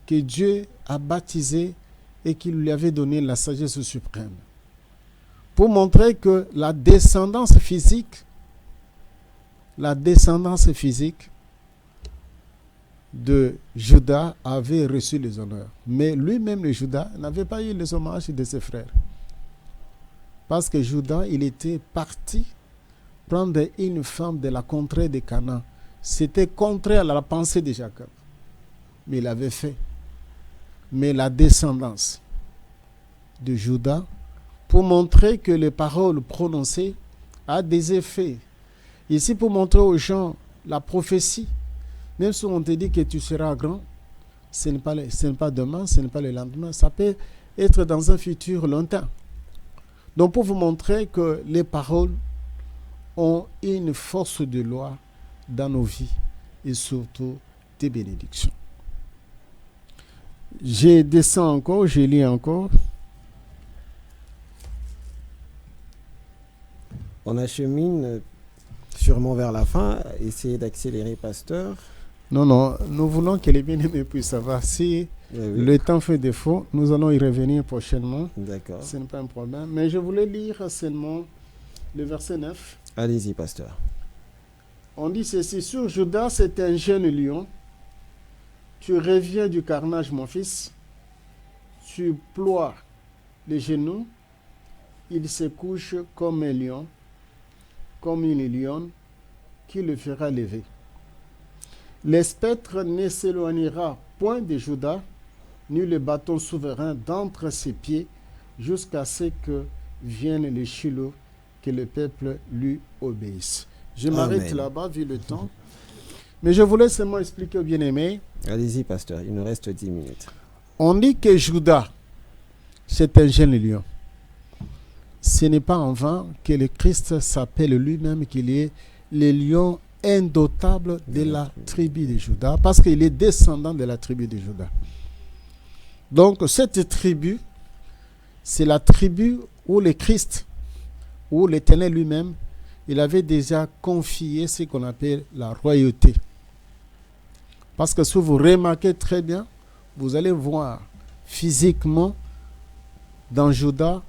que Dieu a baptisé et qui lui avait donné la sagesse suprême. Pour montrer que la descendance physique de Judas avait reçu les honneurs. Mais lui-même, le Judas, n'avait pas eu les hommages de ses frères. Parce que Judas, il était parti prendre une femme de la contrée de Canaan. C'était contraire à la pensée de Jacob. Mais il avait fait. Mais la descendance de Judas, pour montrer que les paroles prononcées a des effets. Ici, pour montrer aux gens la prophétie, même si on te dit que tu seras grand, ce n'est pas demain, ce n'est pas le lendemain, ça peut être dans un futur lointain. Donc, pour vous montrer que les paroles ont une force de loi dans nos vies et surtout des bénédictions. Je descends encore, je lis encore. On achemine sûrement vers la fin. Essayez d'accélérer, pasteur. Non, nous voulons que les bien-aimés puissent savoir. Si le temps fait défaut, nous allons y revenir prochainement. D'accord. Ce n'est pas un problème. Mais je voulais lire seulement le verset 9. Allez-y, pasteur. On dit ceci: sur Judas, c'est un jeune lion. Tu reviens du carnage, mon fils. Tu ploies les genoux. Il se couche comme un lion, comme une lionne qui le fera lever. Le spectre ne s'éloignera point de Judas, ni le bâton souverain d'entre ses pieds, jusqu'à ce que vienne le Shiloh, que le peuple lui obéisse. Je m'arrête là-bas, vu le temps. Mais je voulais seulement expliquer aux bien-aimés. Allez-y, pasteur, il nous reste 10 minutes. On dit que Judas, c'est un jeune lion. Ce n'est pas en vain que le Christ s'appelle lui-même qu'il est le lion indomptable de la tribu de Judas, parce qu'il est descendant de la tribu de Judas. Donc cette tribu, c'est la tribu où le Christ, où l'Éternel lui-même, il avait déjà confié ce qu'on appelle la royauté. Parce que si vous remarquez très bien, vous allez voir physiquement, dans Judas,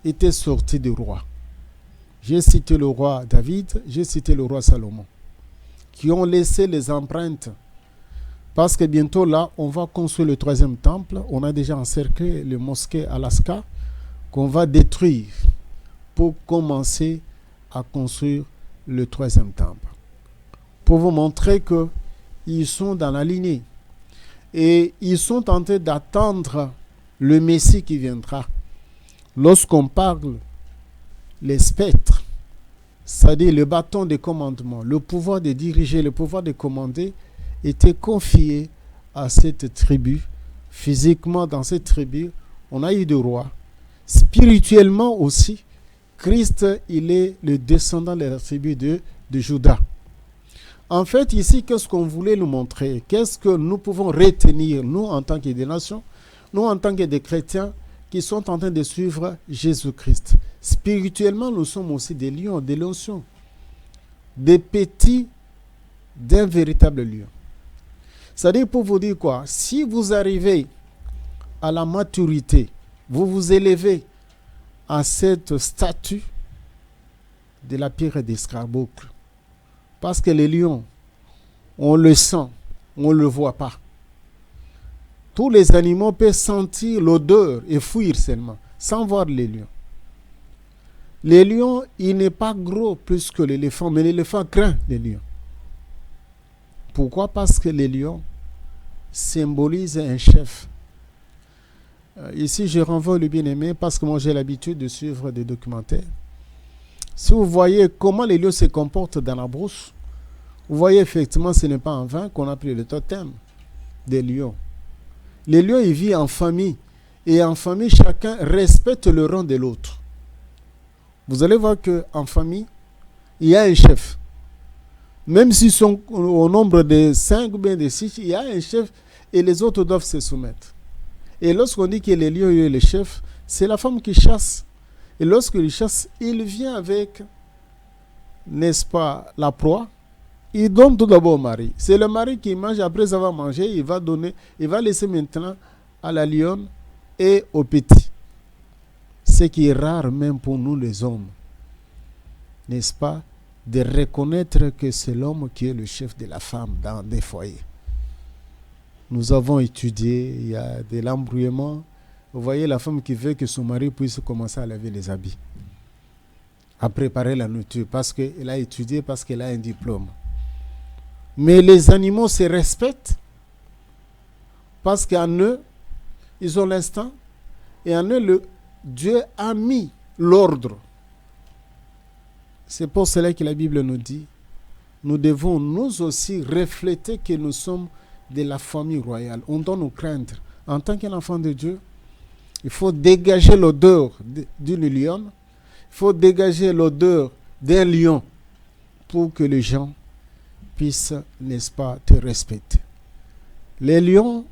était sorti du roi. J'ai cité le roi David, j'ai cité le roi Salomon, qui ont laissé les empreintes. Parce que bientôt là, on va construire le 3e temple. On a déjà encerclé le mosquée Alaska qu'on va détruire pour commencer à construire le 3e temple. Pour vous montrer qu'ils sont dans la lignée. Et ils sont en train d'attendre le Messie qui viendra. Lorsqu'on parle les spectres, c'est-à-dire le bâton de commandement, le pouvoir de diriger, le pouvoir de commander, était confié à cette tribu. Physiquement, dans cette tribu, on a eu des rois. Spirituellement aussi, Christ, il est le descendant de la tribu de Juda. En fait, ici, qu'est-ce qu'on voulait nous montrer? Qu'est-ce que nous pouvons retenir, nous, en tant que des nations, nous, en tant que des chrétiens qui sont en train de suivre Jésus-Christ? Spirituellement, nous sommes aussi des lions, des lionceaux, des petits d'un véritable lion. C'est-à-dire, pour vous dire quoi? Si vous arrivez à la maturité, vous vous élevez à cette statue de la pierre d'escarboucle, parce que les lions, on le sent, on ne le voit pas. Tous les animaux peuvent sentir l'odeur et fuir seulement, sans voir les lions. Les lions, il n'est pas gros plus que l'éléphant, mais l'éléphant craint les lions. Pourquoi? Parce que les lions symbolisent un chef. Ici, je renvoie le bien-aimé parce que moi, j'ai l'habitude de suivre des documentaires. Si vous voyez comment les lions se comportent dans la brousse, vous voyez effectivement, ce n'est pas en vain qu'on a pris le totem des lions. Les lions, ils vivent en famille. Et en famille, chacun respecte le rang de l'autre. Vous allez voir qu'en famille, il y a un chef. Même s'ils sont au nombre de 5 ou bien de 6, il y a un chef et les autres doivent se soumettre. Et lorsqu'on dit que les lions et le chef, c'est la femme qui chasse. Et lorsqu'il chasse, il vient avec, n'est-ce pas, la proie. Il donne tout d'abord au mari. C'est le mari qui mange. Après avoir mangé, il va laisser maintenant à la lionne et au petit. Ce qui est rare même pour nous les hommes, n'est-ce pas, de reconnaître que c'est l'homme qui est le chef de la femme dans des foyers. Nous avons étudié, il y a de l'embrouillement. Vous voyez la femme qui veut que son mari puisse commencer à laver les habits, à préparer la nourriture, parce qu'elle a étudié, parce qu'elle a un diplôme. Mais les animaux se respectent parce qu'en eux, ils ont l'instinct et en eux, Dieu a mis l'ordre. C'est pour cela que la Bible nous dit, nous devons nous aussi refléter que nous sommes de la famille royale. On doit nous craindre. En tant qu'enfant de Dieu, il faut dégager l'odeur d'une lionne, il faut dégager l'odeur d'un lion pour que les gens puissent, n'est-ce pas, te respecter. Les lions,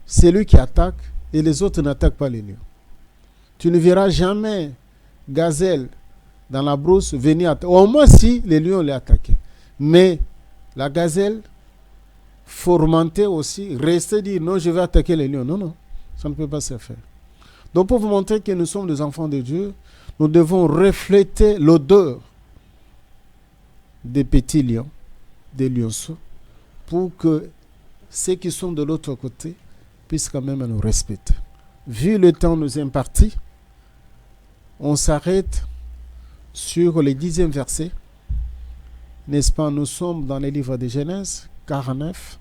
c'est lui qui attaque et les autres n'attaquent pas les lions. Tu ne verras jamais gazelle dans la brousse venir attaquer. Au moins si les lions l'ont attaqué. Mais la gazelle, fourmentée aussi, rester dire non, je vais attaquer les lions. Non, non, ça ne peut pas se faire. Donc pour vous montrer que nous sommes des enfants de Dieu, nous devons refléter l'odeur des petits lions, des lionceaux, pour que ceux qui sont de l'autre côté puissent quand même nous respecter. Vu le temps nous est imparti, on s'arrête sur le 10e verset. N'est-ce pas? Nous sommes dans le livre de Genèse 49.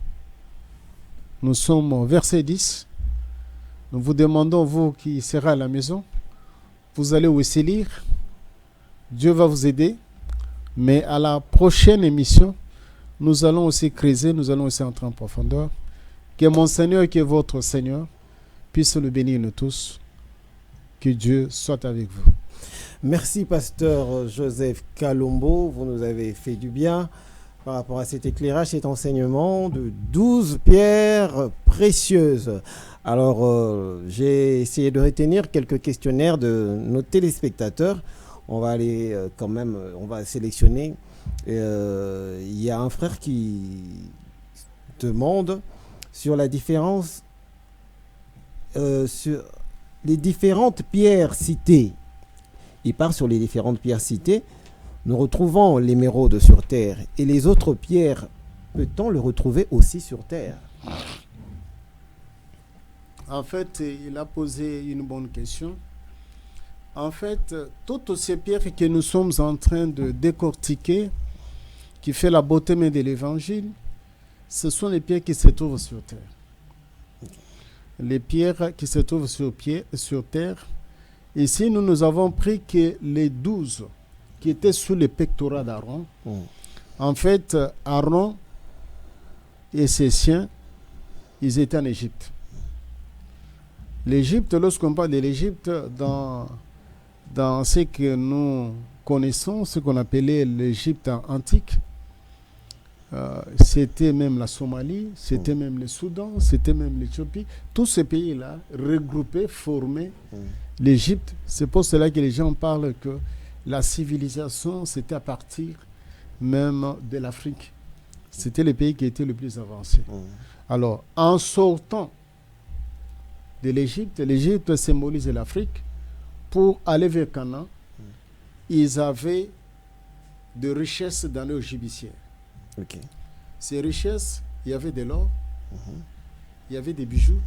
Nous sommes au verset 10. Nous vous demandons, vous qui serez à la maison, vous allez aussi lire. Dieu va vous aider. Mais à la prochaine émission, nous allons aussi creuser, nous allons aussi entrer en profondeur. Que mon Seigneur, qui est votre Seigneur, puisse le bénir nous tous. Que Dieu soit avec vous. Merci, pasteur Joseph Kalombo. Vous nous avez fait du bien par rapport à cet éclairage, cet enseignement de 12 pierres précieuses. Alors, j'ai essayé de retenir quelques questionnaires de nos téléspectateurs. On va aller quand même, on va sélectionner. Il y a un frère qui demande sur la différence, sur les différentes pierres citées. Il part sur les différentes pierres citées. Nous retrouvons l'émeraude sur terre et les autres pierres, peut-on le retrouver aussi sur terre? En fait, il a posé une bonne question. En fait, toutes ces pierres que nous sommes en train de décortiquer, qui fait la beauté même de l'évangile, ce sont les pierres qui se trouvent sur terre. Les pierres qui se trouvent sur terre. Ici, nous avons pris que les 12 qui étaient sous le pectorat d'Aaron. En fait, Aaron et ses siens, ils étaient en Égypte. L'Égypte, lorsqu'on parle de l'Égypte, dans ce que nous connaissons, ce qu'on appelait l'Égypte antique, c'était même la Somalie, c'était même le Soudan, c'était même l'Éthiopie. Tous ces pays-là, regroupés, formaient l'Égypte. C'est pour cela que les gens parlent que la civilisation, c'était à partir même de l'Afrique. C'était le pays qui était le plus avancé. Alors, en sortant de l'Égypte, l'Égypte symbolise l'Afrique. Pour aller vers Canaan, ils avaient de richesses dans leur gibecière. Ok. Ces richesses, il y avait de l'or, il y avait des bijoux,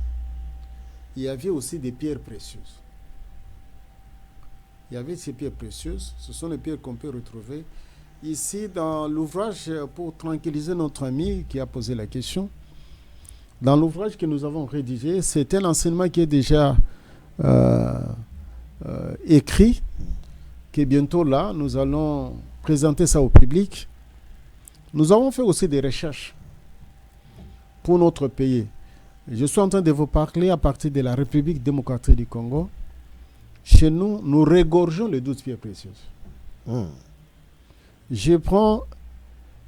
il y avait aussi des pierres précieuses. Il y avait ces pierres précieuses, ce sont les pierres qu'on peut retrouver ici dans l'ouvrage, pour tranquilliser notre ami qui a posé la question. Dans l'ouvrage que nous avons rédigé, c'est un enseignement qui est déjà écrit, que bientôt là, nous allons présenter ça au public. Nous avons fait aussi des recherches pour notre pays. Je suis en train de vous parler à partir de la République démocratique du Congo. Chez nous, nous regorgeons les 12 pierres précieuses. Je prends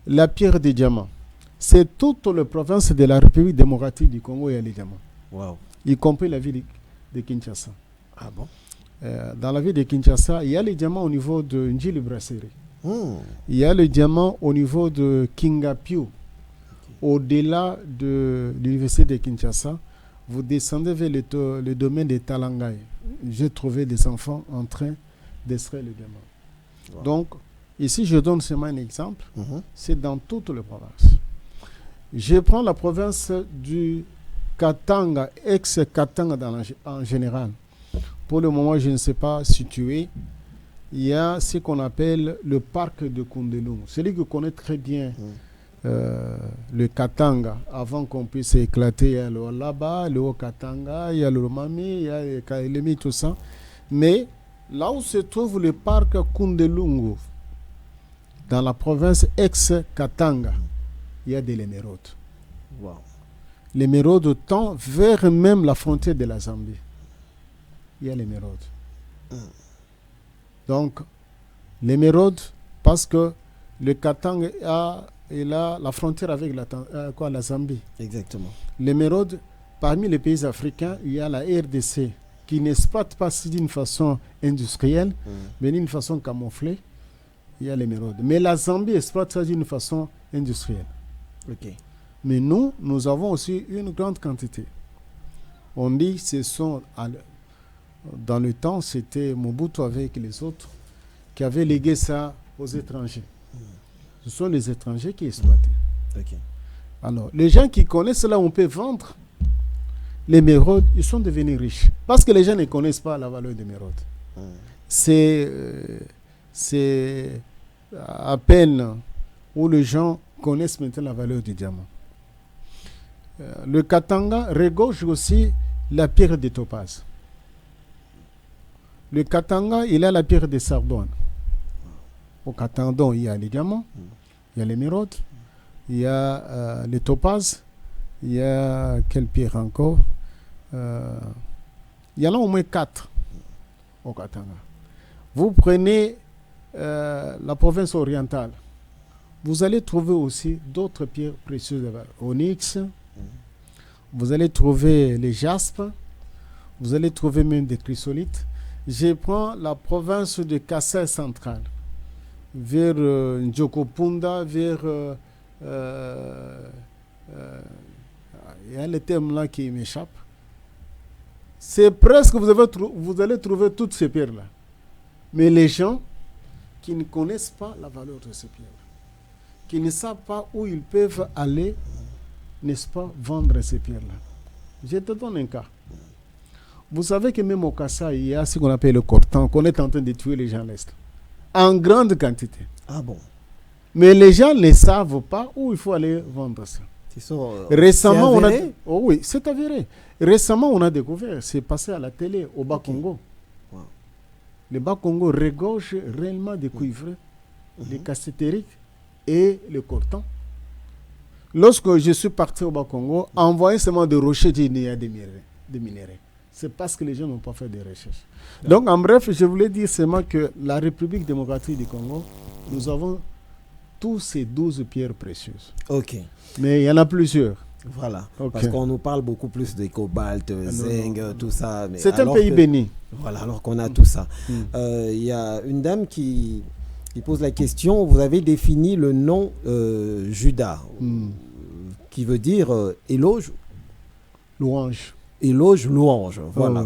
la pierre des diamants. C'est toute la province de la République démocratique du Congo, il y a les diamants. Wow. Y compris la ville de Kinshasa. Ah bon? Dans la ville de Kinshasa, il y a les diamants au niveau de Njili Brasserie. Il y a les diamants au niveau de Kingapio. Au-delà de l'université de Kinshasa, vous descendez vers le domaine de Talangai. J'ai trouvé des enfants en train d'extraire les diamants. Wow. Donc, ici, je donne seulement un exemple. C'est dans toutes les provinces. Je prends la province du Katanga, ex-Katanga en général. Pour le moment, je ne sais pas situer. Il y a ce qu'on appelle le parc de Kundelung. Celui qui connaît très bien le Katanga, avant qu'on puisse éclater, il y a le Laba, le Haut-Katanga, il y a le Mami, il y a le Kailemi, tout ça. Mais là où se trouve le parc Kundelungu, dans la province ex-Katanga, il y a de l'émeraude. Wow. L'émeraude tend vers même la frontière de la Zambie. Il y a l'émeraude. Donc, l'émeraude, parce que le Katanga a la frontière avec la Zambie. Exactement. L'émeraude, parmi les pays africains, il y a la RDC qui n'exploite pas d'une façon industrielle, mais d'une façon camouflée. Il y a l'émeraude. Mais la Zambie exploite ça d'une façon industrielle. Ok. Mais nous avons aussi une grande quantité. On dit que ce sont, dans le temps, c'était Mobutu avec les autres qui avaient légué ça aux étrangers. Ce sont les étrangers qui exploitaient. Okay. Alors, les gens qui connaissent là où on peut vendre l'émeraude, ils sont devenus riches. Parce que les gens ne connaissent pas la valeur de l'émeraude. C'est à peine où les gens connaissent maintenant la valeur du diamant. Le Katanga regorge aussi la pierre de topaz. Le Katanga, il a la pierre de Sardouane. Au Katanga, il y a les diamants, il y a l'émeraude, il y a les topazes, il y a quelle pierre encore? Il y en a au moins 4 au Katanga. Vous prenez la province orientale, vous allez trouver aussi d'autres pierres précieuses, onyx, vous allez trouver les jaspes, vous allez trouver même des chrysolites. Je prends la province de Kassai centrale, vers Njokopunda, vers... il y a le terme là qui m'échappe. C'est presque, vous allez trouver toutes ces pierres-là. Mais les gens qui ne connaissent pas la valeur de ces pierres, qui ne savent pas où ils peuvent aller, n'est-ce pas, vendre ces pierres-là. Je te donne un cas. Vous savez que même au Kassai, il y a ce qu'on appelle le coltan, qu'on est en train de tuer les gens à l'Est. En grande quantité. Ah bon? Mais les gens ne savent pas où il faut aller vendre ça. Récemment, on a... Oh oui, c'est avéré. Récemment, on a découvert, c'est passé à la télé, au Bas-Congo. Wow. Le Bas-Congo regorge réellement des cuivrés, des cassitériques et le coltan. Lorsque je suis parti au Bas-Congo, envoyer seulement des rochers, il y a des minéraux. C'est parce que les gens n'ont pas fait de recherches. Donc, en bref, je voulais dire seulement que la République démocratique du Congo, nous avons tous ces 12 pierres précieuses. Ok. Mais il y en a plusieurs. Voilà. Okay. Parce qu'on nous parle beaucoup plus de cobalt, zinc, tout ça. C'est un pays béni. Voilà, alors qu'on a tout ça. Il y a une dame qui pose la question, vous avez défini le nom Judas, qui veut dire éloge. Louange. Éloge, louange, voilà.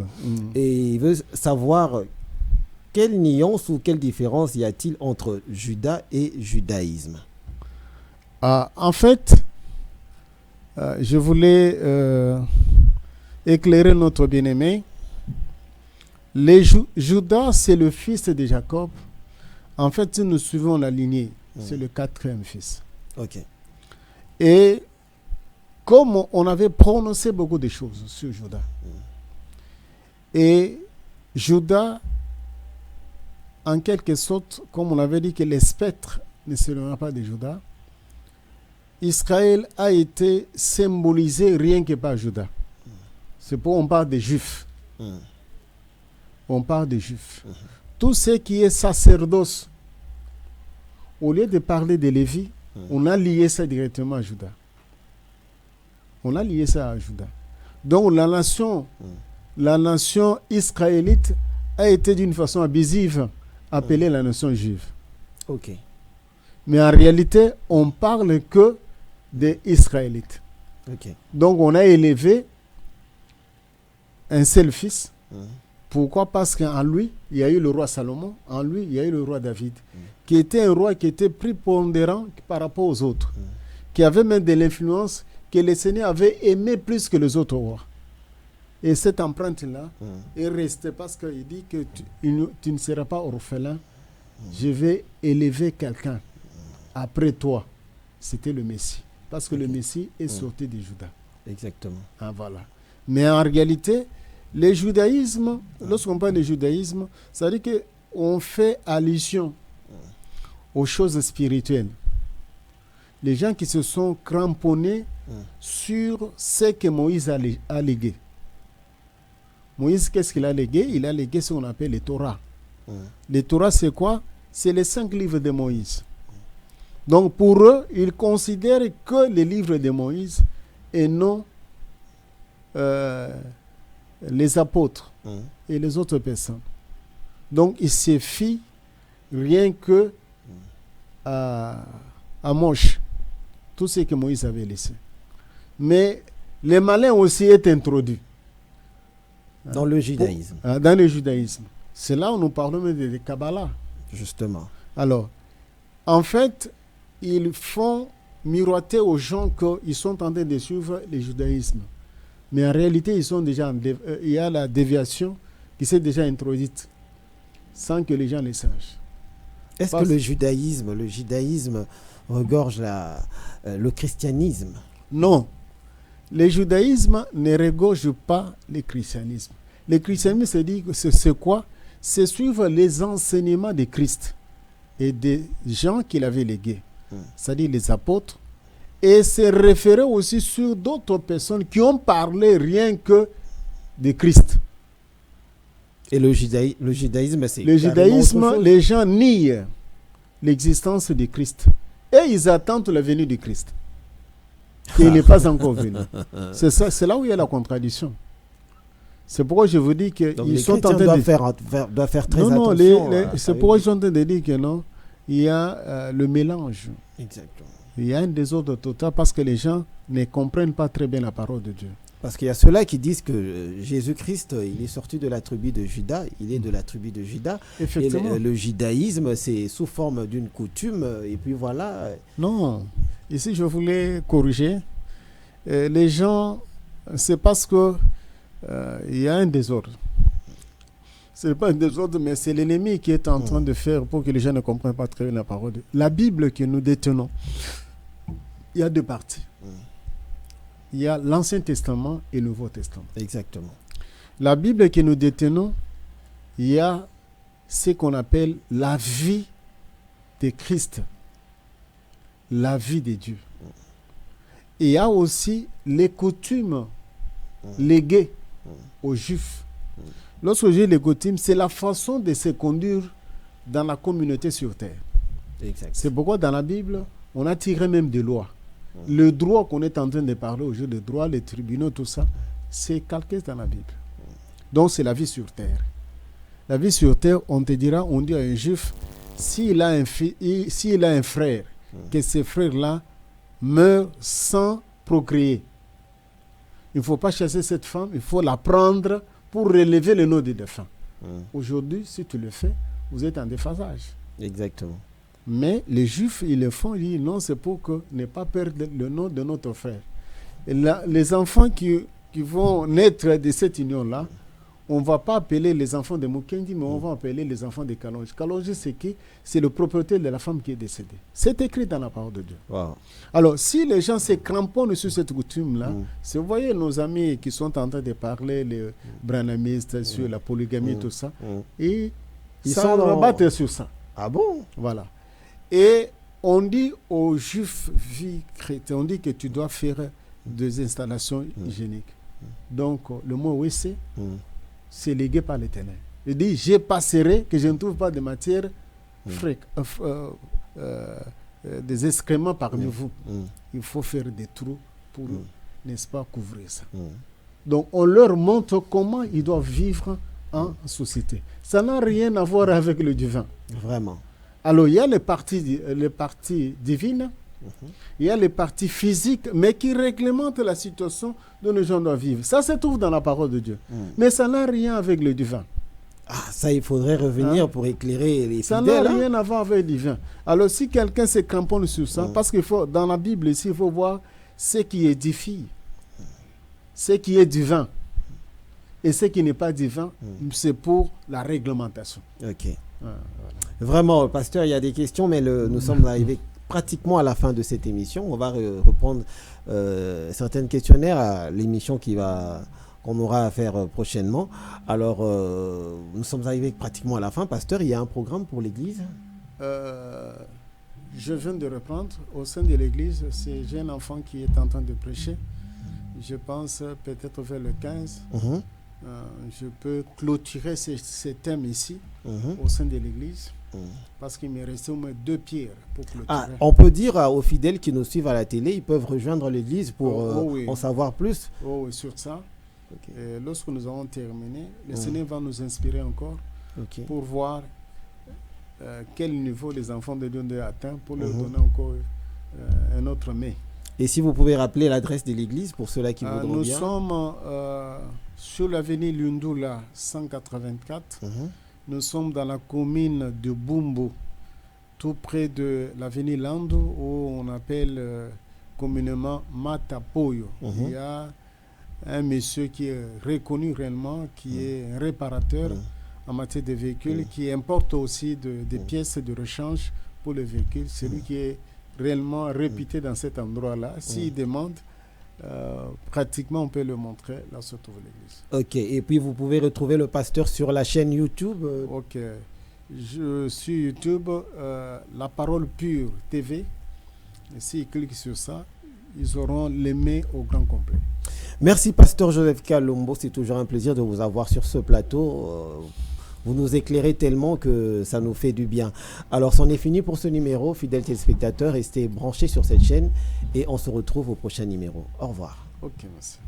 Et il veut savoir quelle nuance ou quelle différence y a-t-il entre Judas et judaïsme. En fait, je voulais éclairer notre bien-aimé. Judas, c'est le fils de Jacob. En fait, si nous suivons la lignée, c'est le 4e fils. Ok. Et comme on avait prononcé beaucoup de choses sur Judas, et Judas, en quelque sorte, comme on avait dit que les spectres ne seront pas de Judas, Israël a été symbolisé rien que par Judas. C'est pour on parle des Juifs. On parle des Juifs. Tout ce qui est sacerdoce, au lieu de parler de Lévi, on a lié ça directement à Judas. On a lié ça à Judas. Donc la nation israélite a été d'une façon abusive appelée la nation juive. Ok. Mais en réalité, on parle que des Israélites. Okay. Donc on a élevé un seul fils. Pourquoi? Parce qu'en lui, il y a eu le roi Salomon, en lui, il y a eu le roi David, qui était un roi qui était prépondérant par rapport aux autres, qui avait même de l'influence que le Seigneur avait aimé plus que les autres rois. Et cette empreinte-là est restée parce qu'il dit que tu ne seras pas orphelin. Je vais élever quelqu'un après toi. C'était le Messie. Parce que le Messie est sorti de Juda. Exactement. Ah, voilà. Mais en réalité, le judaïsme, lorsqu'on parle de judaïsme, ça veut dire qu'on fait allusion aux choses spirituelles. Les gens qui se sont cramponnés sur ce que Moïse a légué. Moïse, qu'est-ce qu'il a légué? Il a légué ce qu'on appelle les Torah. Les Torah, c'est quoi? C'est les 5 livres de Moïse. Donc pour eux, ils considèrent que les livres de Moïse et non les apôtres et les autres personnes. Donc ils se fient rien que à Moche, tout ce que Moïse avait laissé. Mais les malins aussi est introduit dans le judaïsme. Dans le judaïsme. C'est là où nous parlons de Kabbalah. Justement. Alors, en fait, ils font miroiter aux gens qu'ils sont en train de suivre le judaïsme. Mais en réalité, il y a la déviation qui s'est déjà introduite sans que les gens le sachent. Est-ce que le judaïsme regorge le christianisme? Non. Le judaïsme ne regorge pas le christianisme. Le christianisme, c'est quoi? C'est suivre les enseignements de Christ et des gens qu'il avait légués, c'est-à-dire les apôtres, et se référer aussi sur d'autres personnes qui ont parlé rien que de Christ. Et le judaïsme, c'est le judaïsme, les gens nient l'existence de Christ et ils attendent la venue de Christ. Et il n'est pas encore venu. C'est là où il y a la contradiction. C'est pourquoi je vous dis qu'ils sont en train de faire très attention. C'est pourquoi je suis en train de dire que non, il y a le mélange. Exactement. Il y a un désordre total parce que les gens ne comprennent pas très bien la parole de Dieu. Parce qu'il y a ceux-là qui disent que Jésus-Christ, il est sorti de la tribu de Juda, il est de la tribu de Juda. Effectivement. Et le judaïsme, c'est sous forme d'une coutume, et puis voilà. Non, ici je voulais corriger. Les gens, c'est parce que il y a un désordre. Ce n'est pas un désordre, mais c'est l'ennemi qui est en train de faire pour que les gens ne comprennent pas très bien la parole. La Bible que nous détenons, il y a 2 parties. Il y a l'Ancien Testament et le Nouveau Testament. Exactement. La Bible que nous détenons, il y a ce qu'on appelle la vie de Christ, la vie de Dieu. il y a aussi les coutumes léguées aux Juifs. Lorsque je dis les coutumes, c'est la façon de se conduire dans la communauté sur terre. Exact. C'est pourquoi dans la Bible, on a tiré même des lois. Le droit qu'on est en train de parler aujourd'hui, le droit, les tribunaux, tout ça, c'est calqué dans la Bible. Donc c'est la vie sur terre. La vie sur terre, on te dira, on dit à un juif, s'il a un frère, que ce frère-là meurt sans procréer. Il ne faut pas chasser cette femme, il faut la prendre pour relever le nom du défunt. Aujourd'hui, si tu le fais, vous êtes en déphasage. Exactement. Mais les Juifs, ils le font, ils disent non, c'est pour ne pas perdre le nom de notre frère. Et là, les enfants qui vont naître de cette union-là, on ne va pas appeler les enfants de Mukendi, mais on va appeler les enfants de Kalonji. Kalonji, c'est qui? C'est le propriétaire de la femme qui est décédée. C'est écrit dans la parole de Dieu. Wow. Alors, si les gens se cramponnent sur cette coutume-là, vous voyez nos amis qui sont en train de parler, les branhamistes, sur la polygamie, tout ça, et ils sont rabattent sur ça. Ah bon? Voilà. Et on dit aux Juifs vie chrétiens, on dit que tu dois faire des installations hygiéniques. Donc, le mot WC, c'est légué par l'Éternel. Il dit, je passerai, que je ne trouve pas de matière des excréments parmi vous. Il faut faire des trous pour, n'est-ce pas, couvrir ça. Donc, on leur montre comment ils doivent vivre en société. Ça n'a rien à voir avec le divin. Vraiment. Alors, il y a les parties divines, il y a les parties physiques, mais qui réglementent la situation dont les gens doivent vivre. Ça se trouve dans la parole de Dieu. Mais ça n'a rien avec le divin. Ah, ça, il faudrait revenir pour éclairer les ça fidèles. Ça n'a rien à voir avec le divin. Alors, si quelqu'un se cramponne sur ça, parce qu'il faut, dans la Bible ici, il faut voir ce qui édifie, ce qui est divin. Et ce qui n'est pas divin, c'est pour la réglementation. Ok. Voilà. Vraiment, pasteur, il y a des questions, mais nous sommes arrivés pratiquement à la fin de cette émission. On va reprendre certains questionnaires à l'émission qu'on aura à faire prochainement. Alors, nous sommes arrivés pratiquement à la fin. Pasteur, il y a un programme pour l'Église? Je viens de reprendre. Au sein de l'Église, j'ai un enfant qui est en train de prêcher. Je pense peut-être vers le 15. Je peux clôturer ces thèmes ici, au sein de l'Église. Parce qu'il me restait au moins 2 pierres pour clôturer. Ah, on peut dire aux fidèles qui nous suivent à la télé, ils peuvent rejoindre l'église pour en savoir plus. Oui, sur ça. Et lorsque nous avons terminé, le Seigneur va nous inspirer encore pour voir quel niveau les enfants de Dieu doivent atteindre pour leur donner encore un autre mais. Et si vous pouvez rappeler l'adresse de l'église pour ceux-là qui voudront bien. Nous sommes sur l'avenue Lundula 184. Nous sommes dans la commune de Bumbo, tout près de l'avenue Lando, où on appelle communément Matapoyo. Il y a un monsieur qui est reconnu réellement, qui est un réparateur en matière de véhicules, qui importe aussi des pièces de rechange pour les véhicules. C'est lui qui est réellement réputé dans cet endroit-là. S'il demande, pratiquement on peut le montrer, là se trouve l'église. Ok, et puis vous pouvez retrouver le pasteur sur la chaîne YouTube. Ok, je suis YouTube, La Parole Pure TV. Et s'ils cliquent sur ça, ils auront l'aimé au grand complet. Merci pasteur Joseph Kalombo, c'est toujours un plaisir de vous avoir sur ce plateau. Vous nous éclairez tellement que ça nous fait du bien. Alors, c'en est fini pour ce numéro. Fidèles téléspectateurs, restez branchés sur cette chaîne et on se retrouve au prochain numéro. Au revoir. Ok, merci.